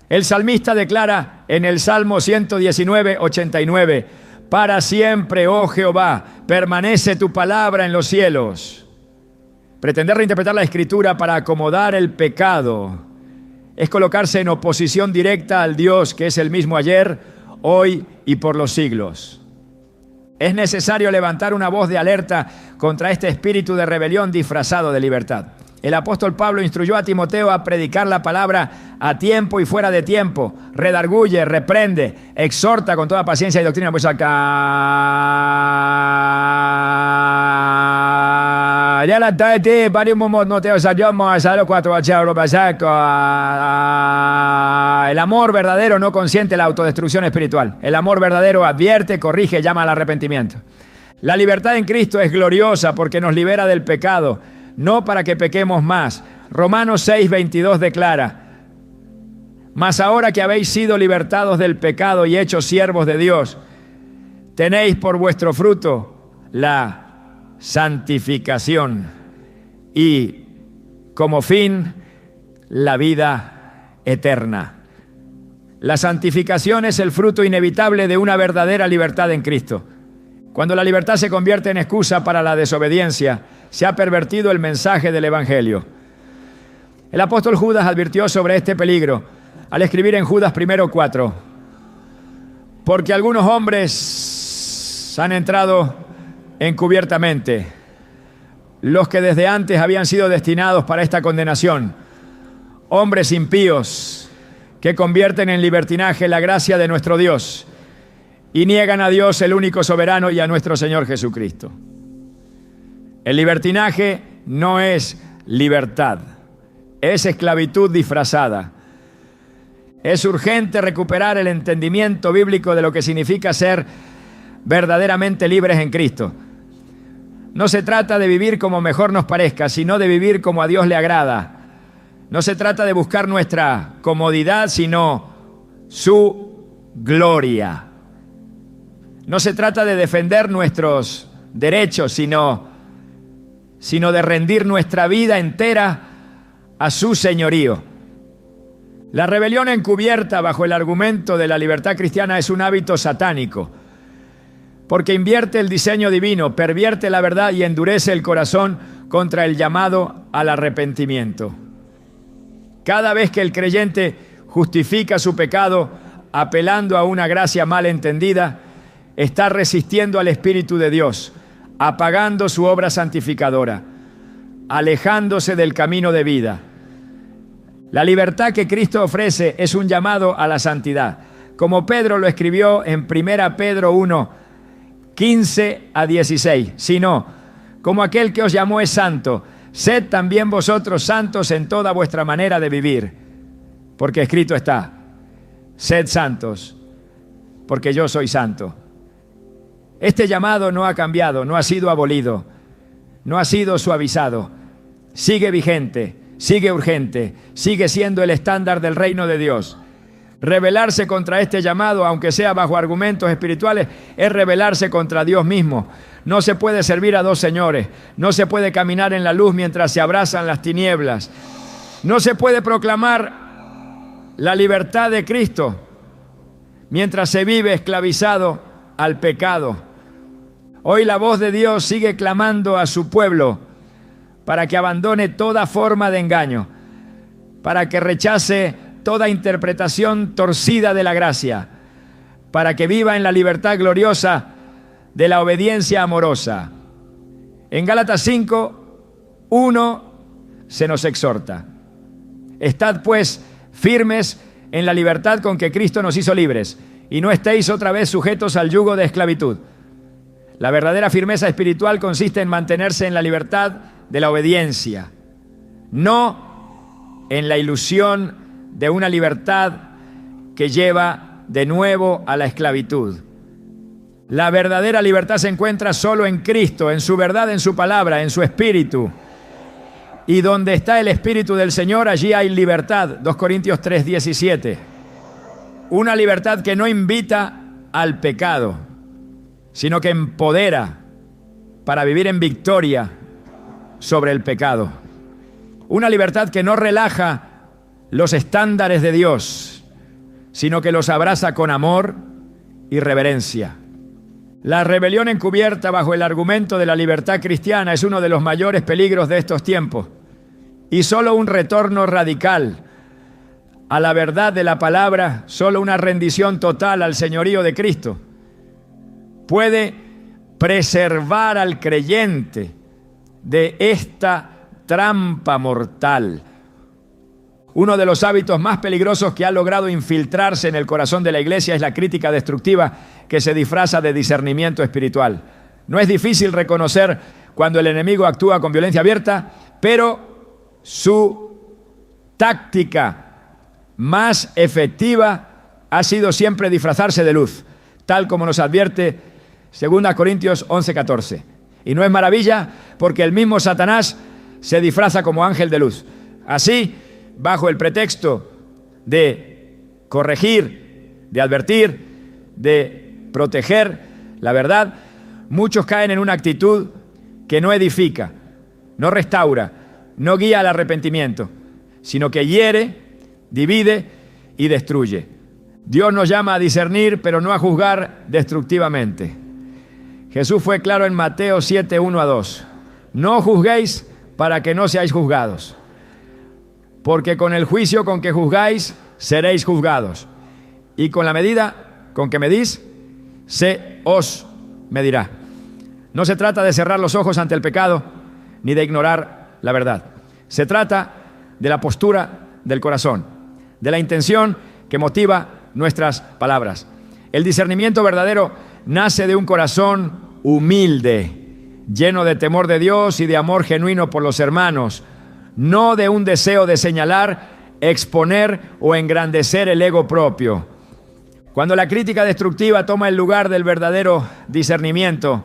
El salmista declara en el Salmo 119:89: para siempre, oh Jehová, permanece tu palabra en los cielos. Pretender reinterpretar la Escritura para acomodar el pecado es colocarse en oposición directa al Dios que es el mismo ayer, hoy y por los siglos. Es necesario levantar una voz de alerta contra este espíritu de rebelión disfrazado de libertad. El apóstol Pablo instruyó a Timoteo a predicar la palabra a tiempo y fuera de tiempo. Redarguye, reprende, exhorta con toda paciencia y doctrina. Pues acá. Ya la tarde, para un momento, no te osamos a los 4 El amor verdadero no consiente la autodestrucción espiritual. El amor verdadero advierte, corrige, llama al arrepentimiento. La libertad en Cristo es gloriosa porque nos libera del pecado, no para que pequemos más. Romanos 6:22 declara: mas ahora que habéis sido libertados del pecado y hechos siervos de Dios, tenéis por vuestro fruto la santificación y como fin la vida eterna. La santificación es el fruto inevitable de una verdadera libertad en Cristo. Cuando la libertad se convierte en excusa para la desobediencia, se ha pervertido el mensaje del Evangelio. El apóstol Judas advirtió sobre este peligro al escribir en Judas 1:4: porque algunos hombres han entrado encubiertamente, los que desde antes habían sido destinados para esta condenación, hombres impíos que convierten en libertinaje la gracia de nuestro Dios y niegan a Dios, el único soberano, y a nuestro Señor Jesucristo. El libertinaje no es libertad, es esclavitud disfrazada. Es urgente recuperar el entendimiento bíblico de lo que significa ser verdaderamente libres en Cristo. No se trata de vivir como mejor nos parezca, sino de vivir como a Dios le agrada. No se trata de buscar nuestra comodidad, sino su gloria. No se trata de defender nuestros derechos, sino de rendir nuestra vida entera a su señorío. La rebelión encubierta bajo el argumento de la libertad cristiana es un hábito satánico, porque invierte el diseño divino, pervierte la verdad y endurece el corazón contra el llamado al arrepentimiento. Cada vez que el creyente justifica su pecado apelando a una gracia mal entendida, está resistiendo al Espíritu de Dios, apagando su obra santificadora, alejándose del camino de vida. La libertad que Cristo ofrece es un llamado a la santidad, como Pedro lo escribió en 1 Pedro 1:15-16, sino, como aquel que os llamó es santo, sed también vosotros santos en toda vuestra manera de vivir, porque escrito está: sed santos, porque yo soy santo. Este llamado no ha cambiado, no ha sido abolido, no ha sido suavizado, sigue vigente, sigue urgente, sigue siendo el estándar del reino de Dios. Rebelarse contra este llamado, aunque sea bajo argumentos espirituales, es rebelarse contra Dios mismo. No se puede servir a dos señores, no se puede caminar en la luz mientras se abrazan las tinieblas, no se puede proclamar la libertad de Cristo mientras se vive esclavizado al pecado. Hoy la voz de Dios sigue clamando a su pueblo para que abandone toda forma de engaño, para que rechace toda interpretación torcida de la gracia, para que viva en la libertad gloriosa de la obediencia amorosa. En Gálatas 5:1 se nos exhorta: estad pues firmes en la libertad con que Cristo nos hizo libres, y no estéis otra vez sujetos al yugo de esclavitud. La verdadera firmeza espiritual consiste en mantenerse en la libertad de la obediencia, no en la ilusión de una libertad que lleva de nuevo a la esclavitud. La verdadera libertad se encuentra solo en Cristo, en su verdad, en su palabra, en su espíritu. Y donde está el Espíritu del Señor, allí hay libertad. 2 Corintios 3:17. Una libertad que no invita al pecado, sino que empodera para vivir en victoria sobre el pecado. Una libertad que no relaja los estándares de Dios, sino que los abraza con amor y reverencia. La rebelión encubierta bajo el argumento de la libertad cristiana es uno de los mayores peligros de estos tiempos, y solo un retorno radical a la verdad de la palabra, solo una rendición total al señorío de Cristo puede preservar al creyente de esta trampa mortal. Uno de los hábitos más peligrosos que ha logrado infiltrarse en el corazón de la iglesia es la crítica destructiva que se disfraza de discernimiento espiritual. No es difícil reconocer cuando el enemigo actúa con violencia abierta, pero su táctica más efectiva ha sido siempre disfrazarse de luz, tal como nos advierte 2 Corintios 11:14. Y no es maravilla, porque el mismo Satanás se disfraza como ángel de luz. Así, bajo el pretexto de corregir, de advertir, de proteger la verdad, muchos caen en una actitud que no edifica, no restaura, no guía al arrepentimiento, sino que hiere, divide y destruye. Dios nos llama a discernir, pero no a juzgar destructivamente. Jesús fue claro en Mateo 7, 1-2. No juzguéis para que no seáis juzgados, porque con el juicio con que juzgáis, seréis juzgados, y con la medida con que medís, se os medirá. No se trata de cerrar los ojos ante el pecado, ni de ignorar la verdad. Se trata de la postura del corazón, de la intención que motiva nuestras palabras. El discernimiento verdadero nace de un corazón humilde, lleno de temor de Dios y de amor genuino por los hermanos, no de un deseo de señalar, exponer o engrandecer el ego propio. Cuando la crítica destructiva toma el lugar del verdadero discernimiento,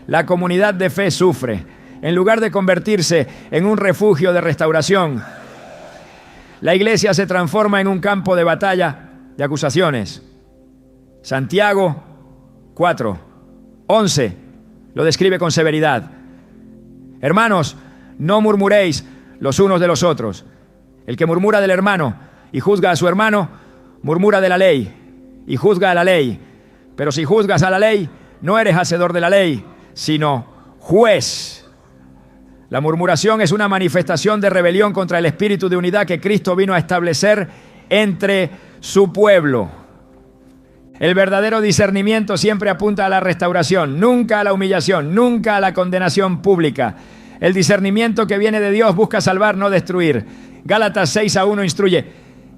la comunidad de fe sufre. En lugar de convertirse en un refugio de restauración, la iglesia se transforma en un campo de batalla de acusaciones. Santiago 4:11 lo describe con severidad. Hermanos, no murmuréis los unos de los otros. El que murmura del hermano y juzga a su hermano, murmura de la ley y juzga a la ley. Pero si juzgas a la ley, no eres hacedor de la ley, sino juez. La murmuración es una manifestación de rebelión contra el espíritu de unidad que Cristo vino a establecer entre su pueblo. El verdadero discernimiento siempre apunta a la restauración, nunca a la humillación, nunca a la condenación pública. El discernimiento que viene de Dios busca salvar, no destruir. Gálatas 6:1 instruye: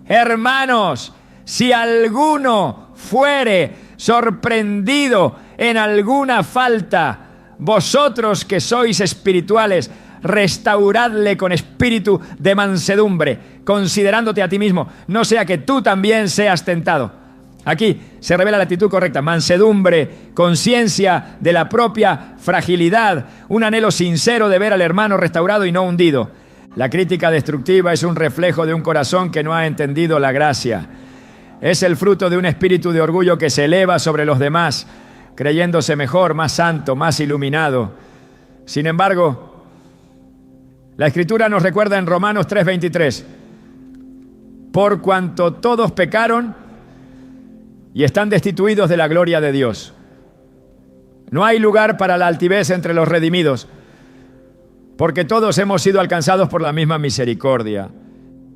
hermanos, si alguno fuere sorprendido en alguna falta, vosotros que sois espirituales, restauradle con espíritu de mansedumbre, considerándote a ti mismo, no sea que tú también seas tentado. Aquí se revela la actitud correcta: mansedumbre, conciencia de la propia fragilidad, un anhelo sincero de ver al hermano restaurado y no hundido. La crítica destructiva es un reflejo de un corazón que no ha entendido la gracia. Es el fruto de un espíritu de orgullo que se eleva sobre los demás, creyéndose mejor, más santo, más iluminado. Sin embargo, la Escritura nos recuerda en Romanos 3:23: por cuanto todos pecaron y están destituidos de la gloria de Dios. No hay lugar para la altivez entre los redimidos, porque todos hemos sido alcanzados por la misma misericordia.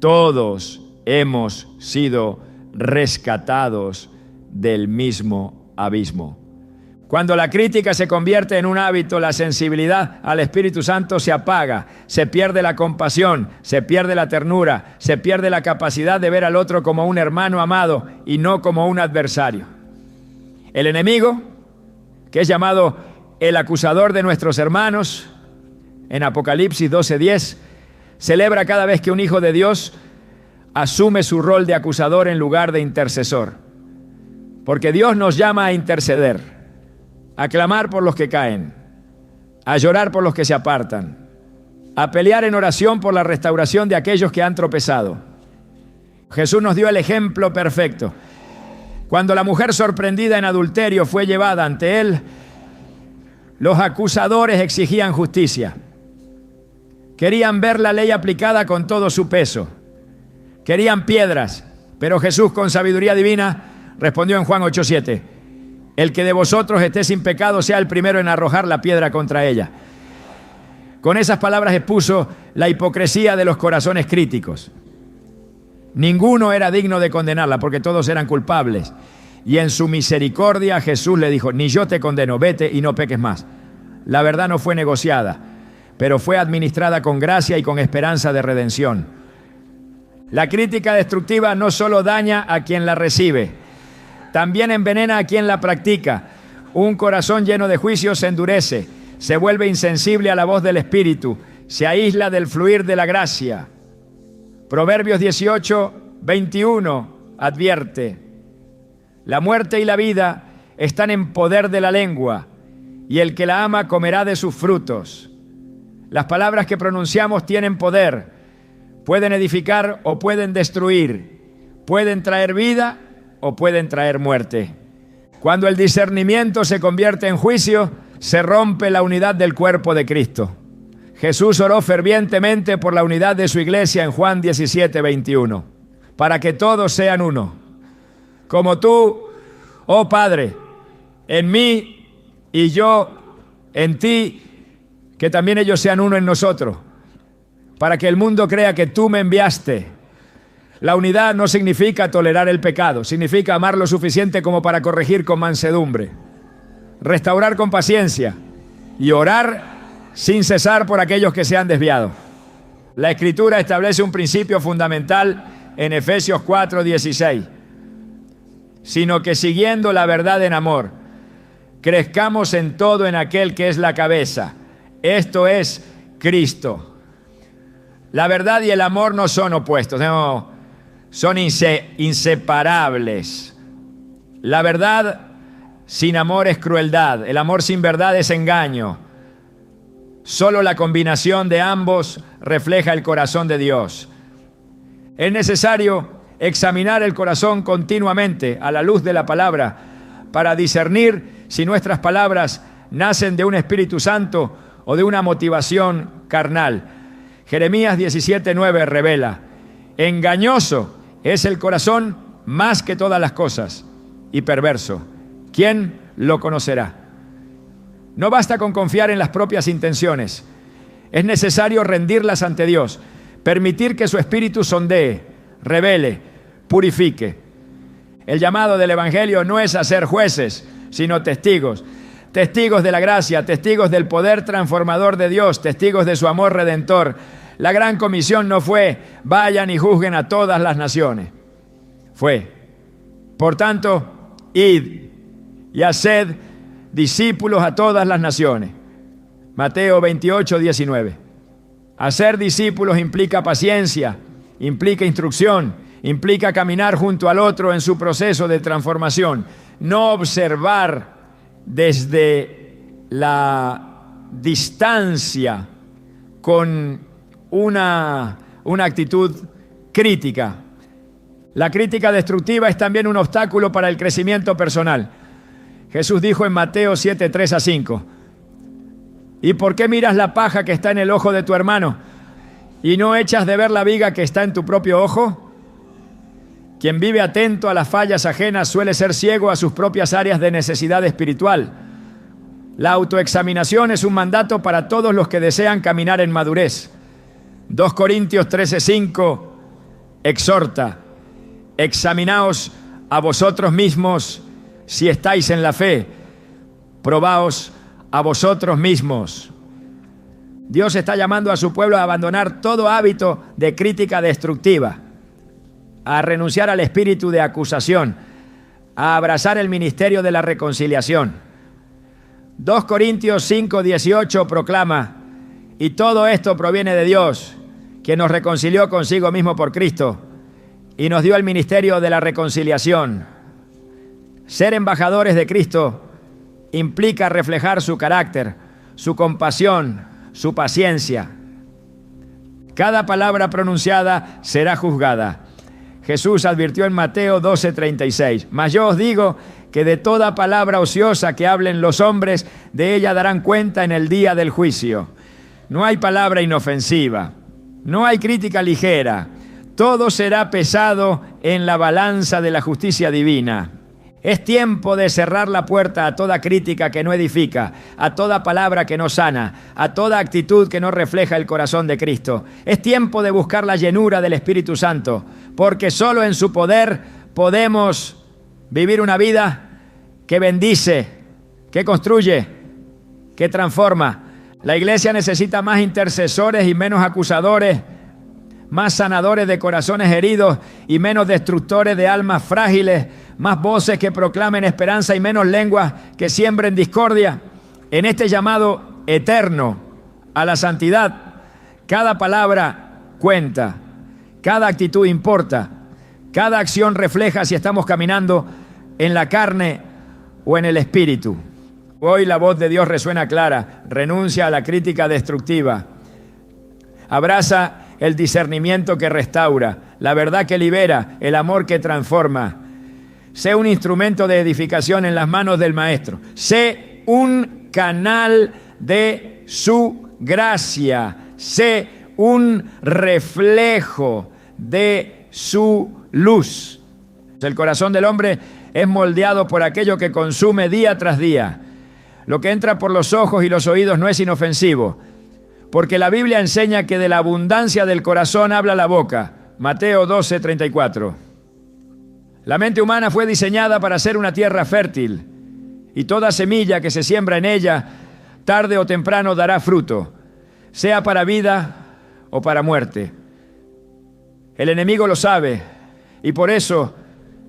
Todos hemos sido rescatados del mismo abismo. Cuando la crítica se convierte en un hábito, la sensibilidad al Espíritu Santo se apaga, se pierde la compasión, se pierde la ternura, se pierde la capacidad de ver al otro como un hermano amado y no como un adversario. El enemigo, que es llamado el acusador de nuestros hermanos, en Apocalipsis 12:10, celebra cada vez que un hijo de Dios asume su rol de acusador en lugar de intercesor. Porque Dios nos llama a interceder, a clamar por los que caen, a llorar por los que se apartan, a pelear en oración por la restauración de aquellos que han tropezado. Jesús nos dio el ejemplo perfecto. Cuando la mujer sorprendida en adulterio fue llevada ante él, los acusadores exigían justicia. Querían ver la ley aplicada con todo su peso. Querían piedras, pero Jesús, con sabiduría divina, respondió en Juan 8:7: el que de vosotros esté sin pecado sea el primero en arrojar la piedra contra ella. Con esas palabras expuso la hipocresía de los corazones críticos. Ninguno era digno de condenarla, porque todos eran culpables. Y en su misericordia Jesús le dijo: ni yo te condeno, vete y no peques más. La verdad no fue negociada. pero fue administrada con gracia y con esperanza de redención. La crítica destructiva no solo daña a quien la recibe, también envenena a quien la practica. Un corazón lleno de juicio se endurece, se vuelve insensible a la voz del Espíritu, se aísla del fluir de la gracia. Proverbios 18:21 advierte: la muerte y la vida están en poder de la lengua, y el que la ama comerá de sus frutos. Las palabras que pronunciamos tienen poder, pueden edificar o pueden destruir, pueden traer vida o pueden traer muerte. Cuando el discernimiento se convierte en juicio, se rompe la unidad del cuerpo de Cristo. Jesús oró fervientemente por la unidad de su iglesia en Juan 17:21, para que todos sean uno. Como tú, oh Padre, en mí y yo en ti, que también ellos sean uno en nosotros, para que el mundo crea que tú me enviaste. La unidad no significa tolerar el pecado, significa amar lo suficiente como para corregir con mansedumbre, restaurar con paciencia y orar sin cesar por aquellos que se han desviado. La Escritura establece un principio fundamental en Efesios 4:16, sino que siguiendo la verdad en amor, crezcamos en todo en aquel que es la cabeza, esto es Cristo. La verdad y el amor no son opuestos, no, son inseparables. La verdad sin amor es crueldad, el amor sin verdad es engaño. Solo la combinación de ambos refleja el corazón de Dios. Es necesario examinar el corazón continuamente a la luz de la palabra para discernir si nuestras palabras nacen de un Espíritu Santo o de una motivación carnal. Jeremías 17:9 revela: engañoso es el corazón más que todas las cosas y perverso. ¿Quién lo conocerá? No basta con confiar en las propias intenciones. Es necesario rendirlas ante Dios, permitir que su Espíritu sondee, revele, purifique. El llamado del Evangelio no es a ser jueces, sino testigos. Testigos de la gracia, testigos del poder transformador de Dios, testigos de su amor redentor. La gran comisión no fue: vayan y juzguen a todas las naciones. Fue: por tanto, id y haced discípulos a todas las naciones. Mateo 28:19. Hacer discípulos implica paciencia, implica instrucción, implica caminar junto al otro en su proceso de transformación. No observar desde la distancia con una actitud crítica. La crítica destructiva es también un obstáculo para el crecimiento personal. Jesús dijo en Mateo 7:3-5: ¿y por qué miras la paja que está en el ojo de tu hermano y no echas de ver la viga que está en tu propio ojo? Quien vive atento a las fallas ajenas suele ser ciego a sus propias áreas de necesidad espiritual. La autoexaminación es un mandato para todos los que desean caminar en madurez. 2 Corintios 13:5 exhorta: examinaos a vosotros mismos si estáis en la fe, probaos a vosotros mismos. Dios está llamando a su pueblo a abandonar todo hábito de crítica destructiva, a renunciar al espíritu de acusación, a abrazar el ministerio de la reconciliación. 2 Corintios 5:18 proclama: y todo esto proviene de Dios, quien nos reconcilió consigo mismo por Cristo y nos dio el ministerio de la reconciliación. Ser embajadores de Cristo implica reflejar su carácter, su compasión, su paciencia. Cada palabra pronunciada será juzgada. Jesús advirtió en Mateo 12:36: mas yo os digo que de toda palabra ociosa que hablen los hombres, de ella darán cuenta en el día del juicio. No hay palabra inofensiva, no hay crítica ligera. Todo será pesado en la balanza de la justicia divina. Es tiempo de cerrar la puerta a toda crítica que no edifica, a toda palabra que no sana, a toda actitud que no refleja el corazón de Cristo. Es tiempo de buscar la llenura del Espíritu Santo, porque solo en su poder podemos vivir una vida que bendice, que construye, que transforma. La iglesia necesita más intercesores y menos acusadores, más sanadores de corazones heridos y menos destructores de almas frágiles, más voces que proclamen esperanza y menos lenguas que siembren discordia. En este llamado eterno a la santidad, cada palabra cuenta, cada actitud importa, cada acción refleja si estamos caminando en la carne o en el espíritu. Hoy la voz de Dios resuena clara: renuncia a la crítica destructiva, abraza el discernimiento que restaura, la verdad que libera, el amor que transforma. Sé un instrumento de edificación en las manos del Maestro. Sé un canal de su gracia. Sé un reflejo de su luz. El corazón del hombre es moldeado por aquello que consume día tras día. Lo que entra por los ojos y los oídos no es inofensivo, porque la Biblia enseña que de la abundancia del corazón habla la boca. Mateo 12:34. La mente humana fue diseñada para ser una tierra fértil, y toda semilla que se siembra en ella, tarde o temprano dará fruto, sea para vida o para muerte. El enemigo lo sabe, y por eso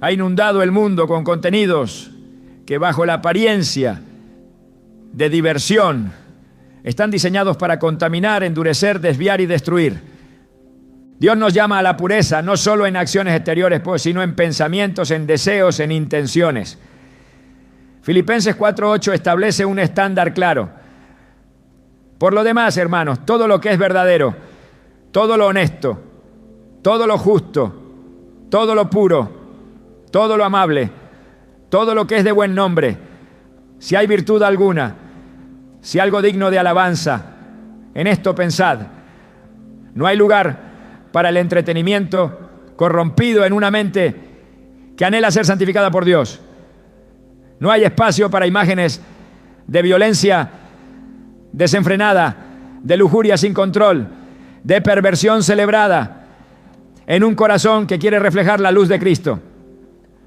ha inundado el mundo con contenidos que bajo la apariencia de diversión están diseñados para contaminar, endurecer, desviar y destruir. Dios nos llama a la pureza, no solo en acciones exteriores, pues, sino en pensamientos, en deseos, en intenciones. Filipenses 4:8 establece un estándar claro. Por lo demás, hermanos, todo lo que es verdadero, todo lo honesto, todo lo justo, todo lo puro, todo lo amable, todo lo que es de buen nombre, si hay virtud alguna, si algo digno de alabanza, en esto pensad. No hay lugar para el entretenimiento corrompido en una mente que anhela ser santificada por Dios. No hay espacio para imágenes de violencia desenfrenada, de lujuria sin control, de perversión celebrada en un corazón que quiere reflejar la luz de Cristo.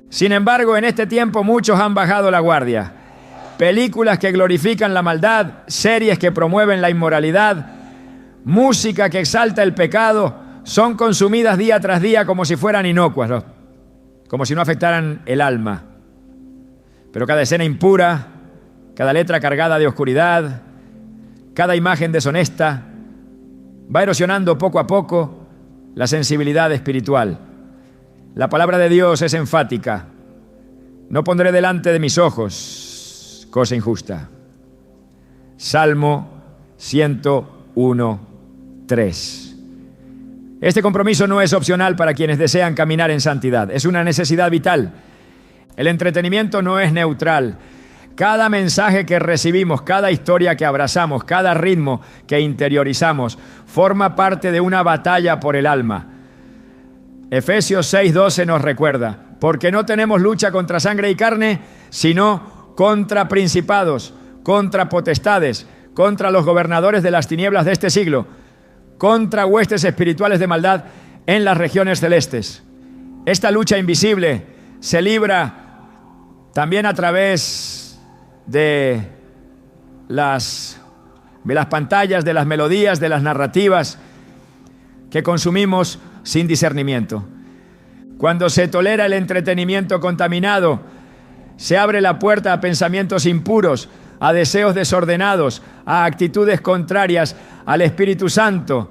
Sin embargo, en este tiempo muchos han bajado la guardia. Películas que glorifican la maldad, series que promueven la inmoralidad, música que exalta el pecado, son consumidas día tras día como si fueran inocuas, como si no afectaran el alma. Pero cada escena impura, cada letra cargada de oscuridad, cada imagen deshonesta, va erosionando poco a poco la sensibilidad espiritual. La palabra de Dios es enfática: no pondré delante de mis ojos cosa injusta. Salmo 101:3. Este compromiso no es opcional para quienes desean caminar en santidad, es una necesidad vital. El entretenimiento no es neutral. Cada mensaje que recibimos, cada historia que abrazamos, cada ritmo que interiorizamos, forma parte de una batalla por el alma. Efesios 6:12 nos recuerda: porque no tenemos lucha contra sangre y carne, sino contra principados, contra potestades, contra los gobernadores de las tinieblas de este siglo, contra huestes espirituales de maldad en las regiones celestes. Esta lucha invisible se libra también a través de las pantallas, de las melodías, de las narrativas que consumimos sin discernimiento. Cuando se tolera el entretenimiento contaminado, se abre la puerta a pensamientos impuros, a deseos desordenados, a actitudes contrarias al Espíritu Santo.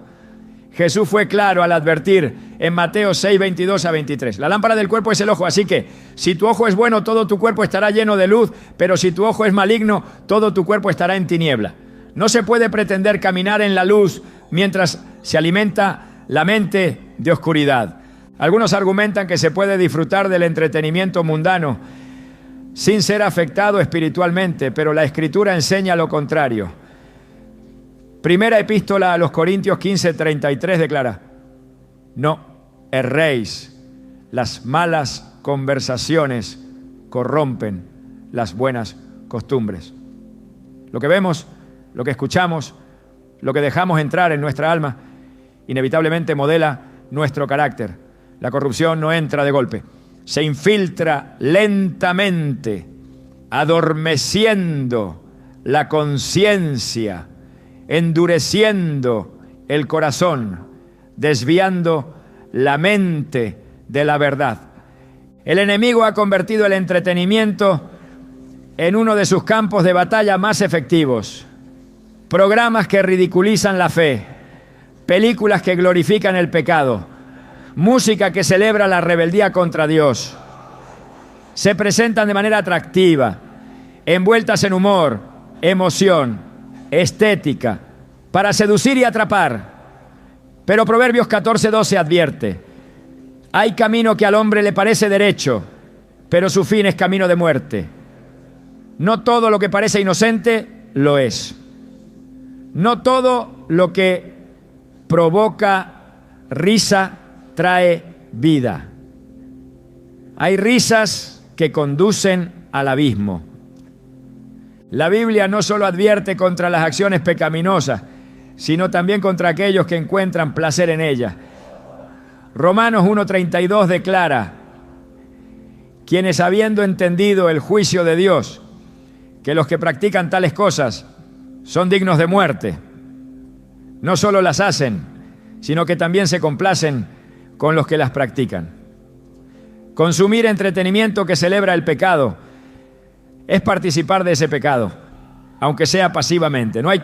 Jesús fue claro al advertir en Mateo 6:22-23. La lámpara del cuerpo es el ojo, así que si tu ojo es bueno, todo tu cuerpo estará lleno de luz, pero si tu ojo es maligno, todo tu cuerpo estará en tiniebla. No se puede pretender caminar en la luz mientras se alimenta la mente de oscuridad. Algunos argumentan que se puede disfrutar del entretenimiento mundano sin ser afectado espiritualmente, pero la Escritura enseña lo contrario. Primera epístola a los Corintios 15:33 declara: no erréis, las malas conversaciones corrompen las buenas costumbres. Lo que vemos, lo que escuchamos, lo que dejamos entrar en nuestra alma, inevitablemente modela nuestro carácter. La corrupción no entra de golpe, se infiltra lentamente, adormeciendo la conciencia, endureciendo el corazón, desviando la mente de la verdad. El enemigo ha convertido el entretenimiento en uno de sus campos de batalla más efectivos. Programas que ridiculizan la fe, películas que glorifican el pecado, música que celebra la rebeldía contra Dios. Se presentan de manera atractiva, envueltas en humor, emoción, estética, para seducir y atrapar. Pero Proverbios 14:12 advierte: hay camino que al hombre le parece derecho, pero su fin es camino de muerte. No todo lo que parece inocente lo es. No todo lo que provoca risa trae vida. Hay risas que conducen al abismo. La Biblia no solo advierte contra las acciones pecaminosas, sino también contra aquellos que encuentran placer en ellas. Romanos 1:32 declara: quienes habiendo entendido el juicio de Dios, que los que practican tales cosas son dignos de muerte, no solo las hacen, sino que también se complacen con los que las practican. Consumir entretenimiento que celebra el pecado es participar de ese pecado, aunque sea pasivamente. No hay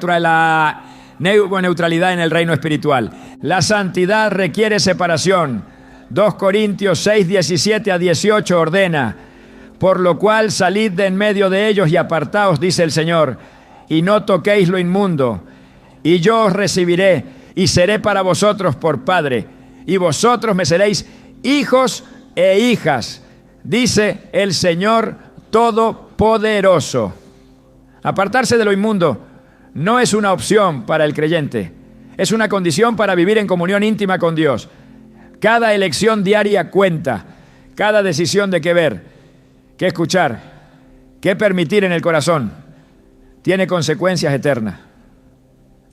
neutralidad en el reino espiritual. La santidad requiere separación. 2 Corintios 6:17-18 ordena: por lo cual salid de en medio de ellos y apartaos, dice el Señor, y no toquéis lo inmundo, y yo os recibiré, y seré para vosotros por Padre, y vosotros me seréis hijos e hijas, dice el Señor Todopoderoso. Apartarse de lo inmundo no es una opción para el creyente, es una condición para vivir en comunión íntima con Dios. Cada elección diaria cuenta, cada decisión de qué ver, qué escuchar, qué permitir en el corazón, tiene consecuencias eternas.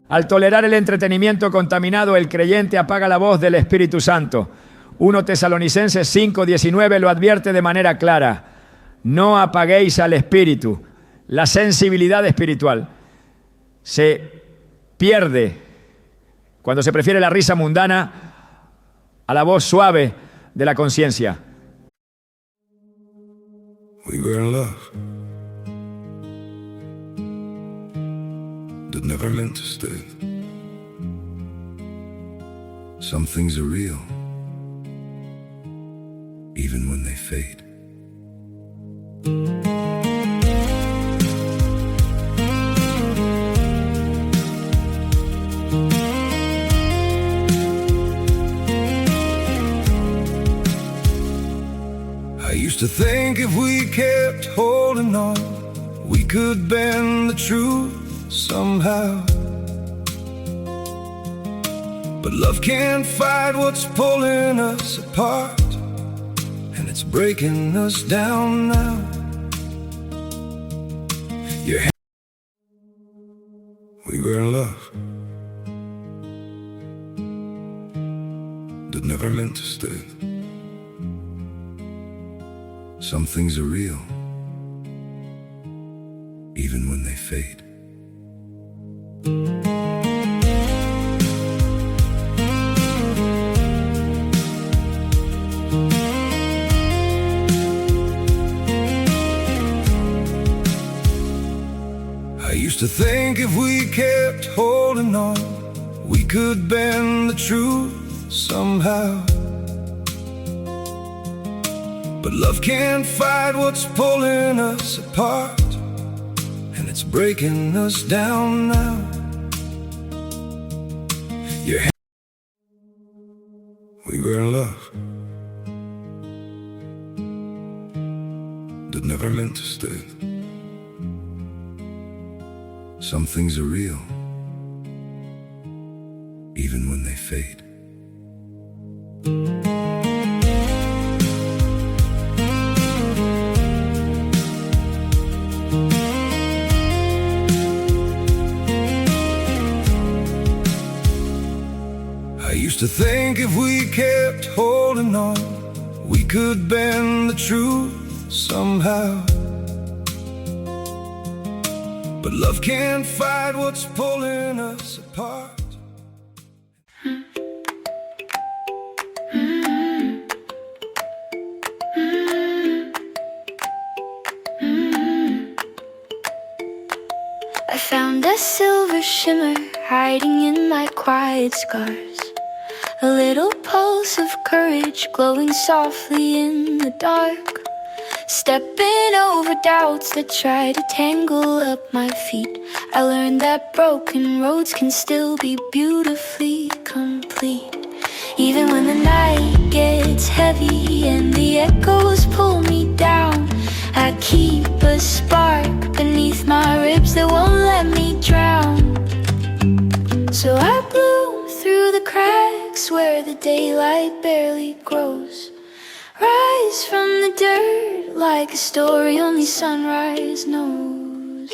Al tolerar el entretenimiento contaminado, el creyente apaga la voz del Espíritu Santo. 1 Tesalonicenses 5:19 lo advierte de manera clara: no apaguéis al Espíritu. La sensibilidad espiritual se pierde cuando se prefiere la risa mundana a la voz suave de la conciencia. We were in love that never meant to stay. Some things are real, even when they fade. I used to think if we kept holding on, we could bend the truth somehow. But love can't fight what's pulling us apart, and it's breaking us down now. We were in love that never meant to stay. Some things are real, even when they fade. I used to think if we kept holding on, we could bend the truth somehow. But love can't fight what's pulling us apart, and it's breaking us down now. We were in love that never meant to stay. Some things are real, even when they fade. I used to think if we kept holding on, we could bend the truth somehow. But love can't fight what's pulling us apart. I found a silver shimmer hiding in my quiet scars. A little pulse of courage glowing softly in the dark. Stepping over doubts that try to tangle up my feet. I learned that broken roads can still be beautifully complete. Even when the night gets heavy and the echoes pull me down, I keep a spark beneath my ribs that won't let me drown. So I bloom through the cracks where the daylight barely grows. Rise from the dirt like a story only sunrise knows.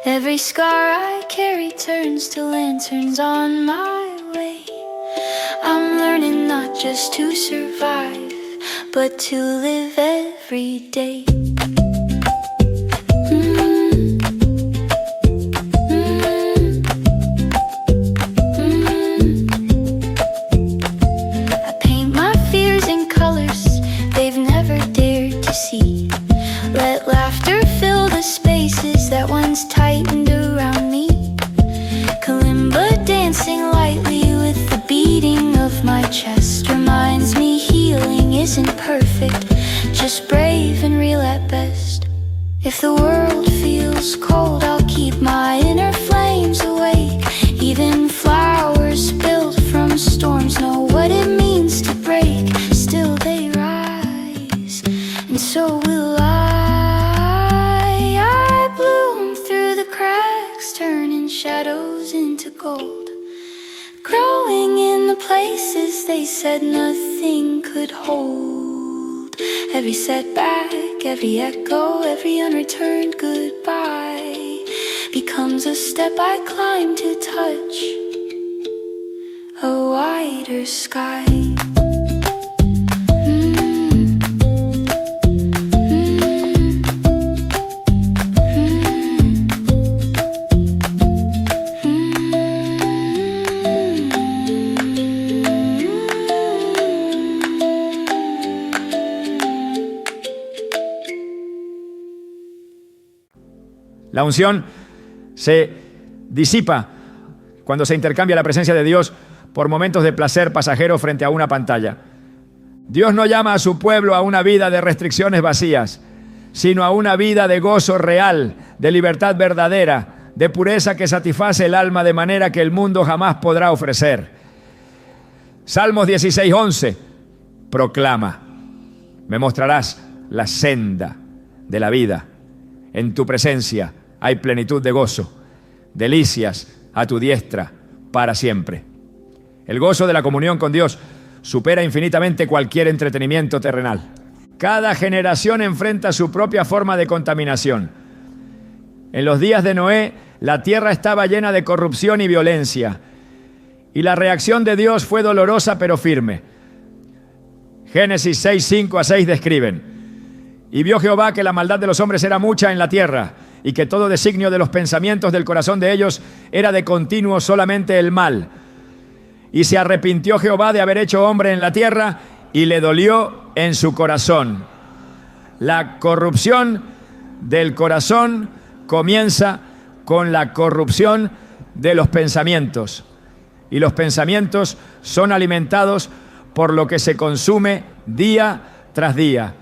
Every scar I carry turns to lanterns on my way. I'm learning not just to survive, but to live every day. I paint my fears in colors they've never dared to see. Let laughter fill the spaces that once tightened around me. Kalimba dancing lightly with the beating of my chest reminds me healing isn't perfect, just brave and real at best. If the world feels cold, I'll keep my inner flames awake. Even flowers built from storms know what it means to break. Still they rise, and so will I bloom through the cracks, turning shadows into gold. Growing in the places they said nothing could hold. Every setback, every echo, every unreturned goodbye becomes a step I climb to touch a wider sky. La unción se disipa cuando se intercambia la presencia de Dios por momentos de placer pasajero frente a una pantalla. Dios no llama a su pueblo a una vida de restricciones vacías, sino a una vida de gozo real, de libertad verdadera, de pureza que satisface el alma de manera que el mundo jamás podrá ofrecer. Salmos 16:11 proclama: me mostrarás la senda de la vida. En tu presencia hay plenitud de gozo, delicias a tu diestra para siempre. El gozo de la comunión con Dios supera infinitamente cualquier entretenimiento terrenal. Cada generación enfrenta su propia forma de contaminación. En los días de Noé, la tierra estaba llena de corrupción y violencia, y la reacción de Dios fue dolorosa pero firme. Génesis 6:5-6 describen: y vio Jehová que la maldad de los hombres era mucha en la tierra, y que todo designio de los pensamientos del corazón de ellos era de continuo solamente el mal. Y se arrepintió Jehová de haber hecho hombre en la tierra, y le dolió en su corazón. La corrupción del corazón comienza con la corrupción de los pensamientos. Y los pensamientos son alimentados por lo que se consume día tras día.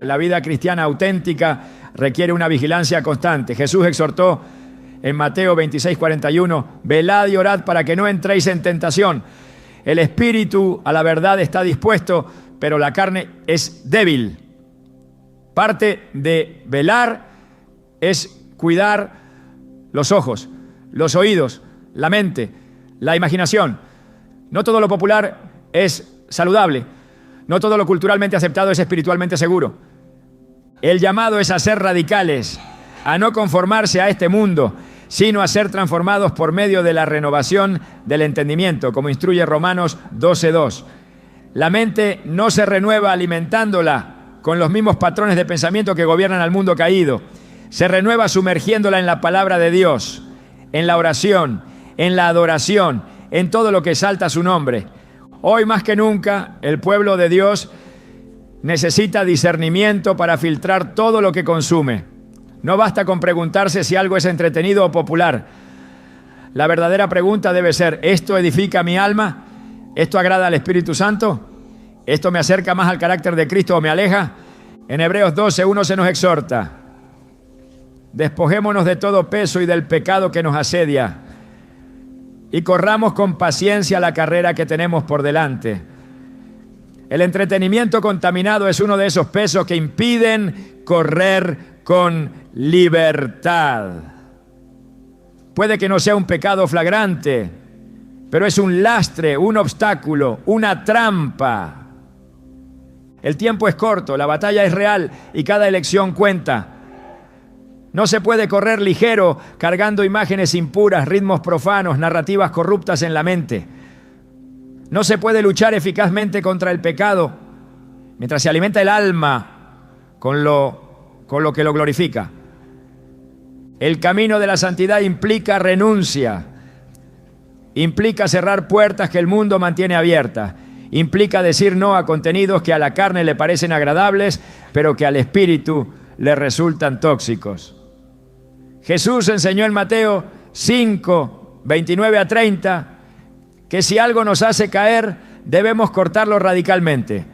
La vida cristiana auténtica requiere una vigilancia constante. Jesús exhortó en Mateo 26:41: velad y orad para que no entréis en tentación. El espíritu a la verdad está dispuesto, pero la carne es débil. Parte de velar es cuidar los ojos, los oídos, la mente, la imaginación. No todo lo popular es saludable. No todo lo culturalmente aceptado es espiritualmente seguro. El llamado es a ser radicales, a no conformarse a este mundo, sino a ser transformados por medio de la renovación del entendimiento, como instruye Romanos 12:2. La mente no se renueva alimentándola con los mismos patrones de pensamiento que gobiernan al mundo caído, se renueva sumergiéndola en la palabra de Dios, en la oración, en la adoración, en todo lo que exalta su nombre. Hoy más que nunca, el pueblo de Dios necesita discernimiento para filtrar todo lo que consume. No basta con preguntarse si algo es entretenido o popular. La verdadera pregunta debe ser: ¿esto edifica mi alma? ¿Esto agrada al Espíritu Santo? ¿Esto me acerca más al carácter de Cristo o me aleja? En Hebreos 12:1 se nos exhorta: despojémonos de todo peso y del pecado que nos asedia y corramos con paciencia la carrera que tenemos por delante. El entretenimiento contaminado es uno de esos pesos que impiden correr con libertad. Puede que no sea un pecado flagrante, pero es un lastre, un obstáculo, una trampa. El tiempo es corto, la batalla es real y cada elección cuenta. No se puede correr ligero cargando imágenes impuras, ritmos profanos, narrativas corruptas en la mente. No se puede luchar eficazmente contra el pecado mientras se alimenta el alma con lo que lo glorifica. El camino de la santidad implica renuncia, implica cerrar puertas que el mundo mantiene abiertas, implica decir no a contenidos que a la carne le parecen agradables, pero que al espíritu le resultan tóxicos. Jesús enseñó en Mateo 5, 29 a 30, que si algo nos hace caer, debemos cortarlo radicalmente,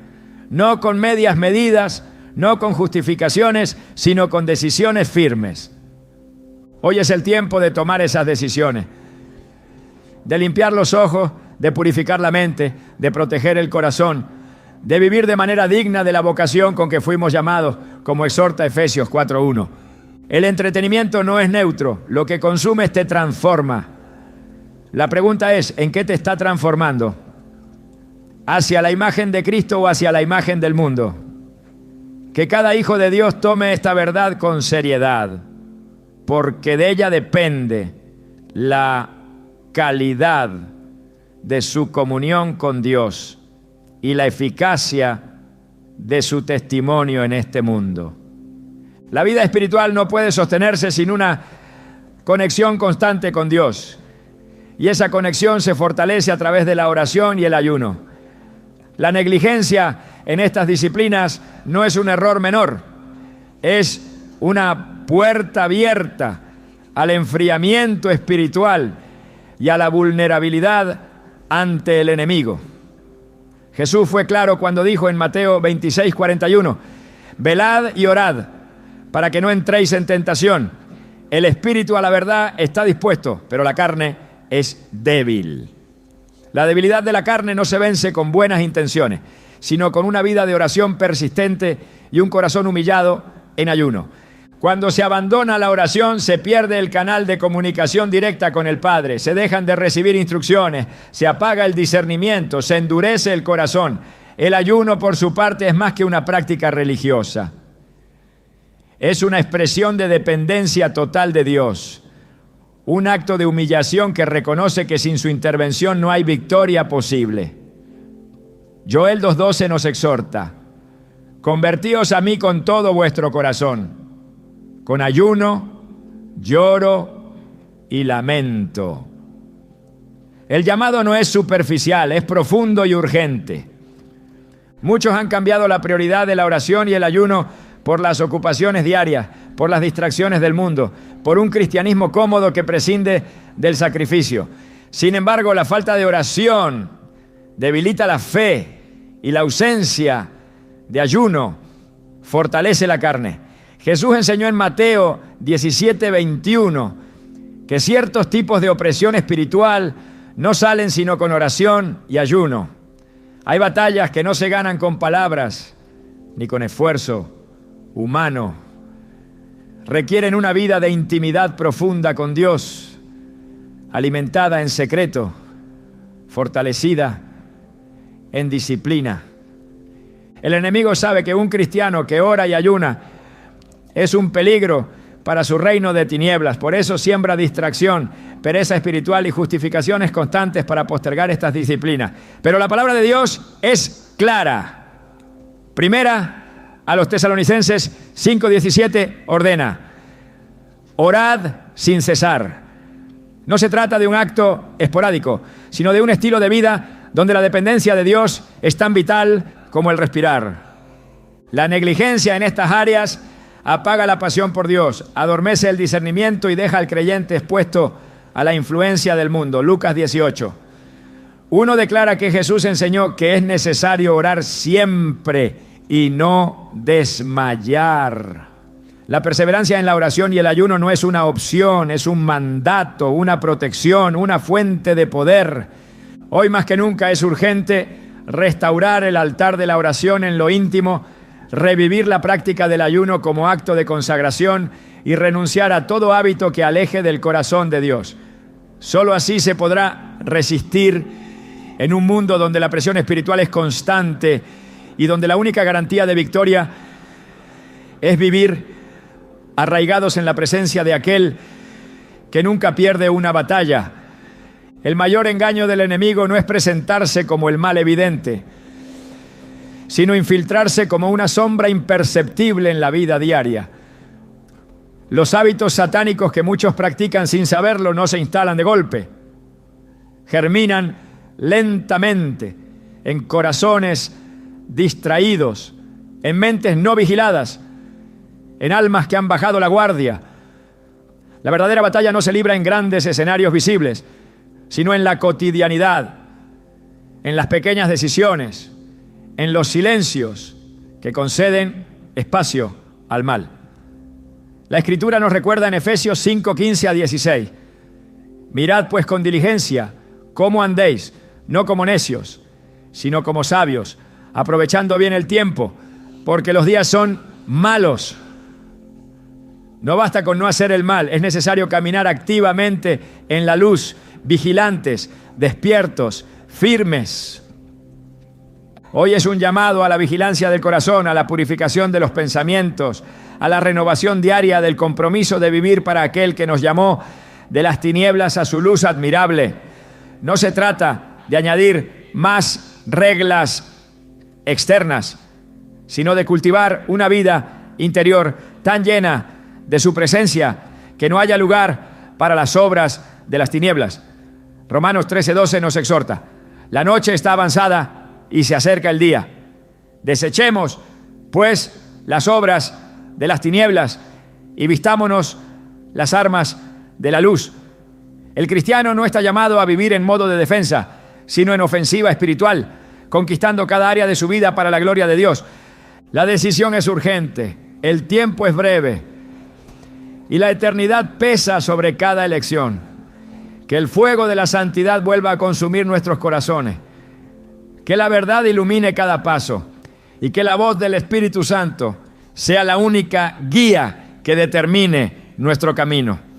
no con medias medidas, no con justificaciones, sino con decisiones firmes. Hoy es el tiempo de tomar esas decisiones, de limpiar los ojos, de purificar la mente, de proteger el corazón, de vivir de manera digna de la vocación con que fuimos llamados, como exhorta Efesios 4:1. El entretenimiento no es neutro, lo que consumes te transforma. La pregunta es: ¿en qué te está transformando? ¿Hacia la imagen de Cristo o hacia la imagen del mundo? Que cada hijo de Dios tome esta verdad con seriedad, porque de ella depende la calidad de su comunión con Dios y la eficacia de su testimonio en este mundo. La vida espiritual no puede sostenerse sin una conexión constante con Dios, y esa conexión se fortalece a través de la oración y el ayuno. La negligencia en estas disciplinas no es un error menor, es una puerta abierta al enfriamiento espiritual y a la vulnerabilidad ante el enemigo. Jesús fue claro cuando dijo en Mateo 26:41: velad y orad para que no entréis en tentación. El espíritu a la verdad está dispuesto, pero la carne es débil. La debilidad de la carne no se vence con buenas intenciones, sino con una vida de oración persistente y un corazón humillado en ayuno. Cuando se abandona la oración, se pierde el canal de comunicación directa con el Padre, se dejan de recibir instrucciones, se apaga el discernimiento, se endurece el corazón. El ayuno, por su parte, es más que una práctica religiosa. Es una expresión de dependencia total de Dios, un acto de humillación que reconoce que sin su intervención no hay victoria posible. Joel 2:12 nos exhorta: convertíos a mí con todo vuestro corazón, con ayuno, lloro y lamento. El llamado no es superficial, es profundo y urgente. Muchos han cambiado la prioridad de la oración y el ayuno por las ocupaciones diarias, por las distracciones del mundo, por un cristianismo cómodo que prescinde del sacrificio. Sin embargo, la falta de oración debilita la fe y la ausencia de ayuno fortalece la carne. Jesús enseñó en Mateo 17:21 que ciertos tipos de opresión espiritual no salen sino con oración y ayuno. Hay batallas que no se ganan con palabras ni con esfuerzo humano. Requieren una vida de intimidad profunda con Dios, alimentada en secreto, fortalecida en disciplina. El enemigo sabe que un cristiano que ora y ayuna es un peligro para su reino de tinieblas. Por eso siembra distracción, pereza espiritual y justificaciones constantes para postergar estas disciplinas. Pero la palabra de Dios es clara. Primera a los Tesalonicenses 5:17 ordena: orad sin cesar. No se trata de un acto esporádico, sino de un estilo de vida donde la dependencia de Dios es tan vital como el respirar. La negligencia en estas áreas apaga la pasión por Dios, adormece el discernimiento y deja al creyente expuesto a la influencia del mundo. Lucas 18. Uno declara que Jesús enseñó que es necesario orar siempre y no desmayar. La perseverancia en la oración y el ayuno no es una opción, es un mandato, una protección, una fuente de poder. Hoy más que nunca es urgente restaurar el altar de la oración en lo íntimo, revivir la práctica del ayuno como acto de consagración y renunciar a todo hábito que aleje del corazón de Dios. Solo así se podrá resistir en un mundo donde la presión espiritual es constante y donde la única garantía de victoria es vivir arraigados en la presencia de aquel que nunca pierde una batalla. El mayor engaño del enemigo no es presentarse como el mal evidente, sino infiltrarse como una sombra imperceptible en la vida diaria. Los hábitos satánicos que muchos practican sin saberlo no se instalan de golpe. Germinan lentamente en corazones distraídos, en mentes no vigiladas, en almas que han bajado la guardia. La verdadera batalla no se libra en grandes escenarios visibles, sino en la cotidianidad, en las pequeñas decisiones, en los silencios que conceden espacio al mal. La Escritura nos recuerda en Efesios 5, 15 a 16. Mirad pues con diligencia cómo andéis, no como necios, sino como sabios, aprovechando bien el tiempo, porque los días son malos. No basta con no hacer el mal, es necesario caminar activamente en la luz, vigilantes, despiertos, firmes. Hoy es un llamado a la vigilancia del corazón, a la purificación de los pensamientos, a la renovación diaria del compromiso de vivir para aquel que nos llamó de las tinieblas a su luz admirable. No se trata de añadir más reglas externas, sino de cultivar una vida interior tan llena de su presencia que no haya lugar para las obras de las tinieblas. Romanos 13:12 nos exhorta: la noche está avanzada y se acerca el día. Desechemos, pues, las obras de las tinieblas y vistámonos las armas de la luz. El cristiano no está llamado a vivir en modo de defensa, sino en ofensiva espiritual, conquistando cada área de su vida para la gloria de Dios. La decisión es urgente, el tiempo es breve y la eternidad pesa sobre cada elección. Que el fuego de la santidad vuelva a consumir nuestros corazones. Que la verdad ilumine cada paso y que la voz del Espíritu Santo sea la única guía que determine nuestro camino.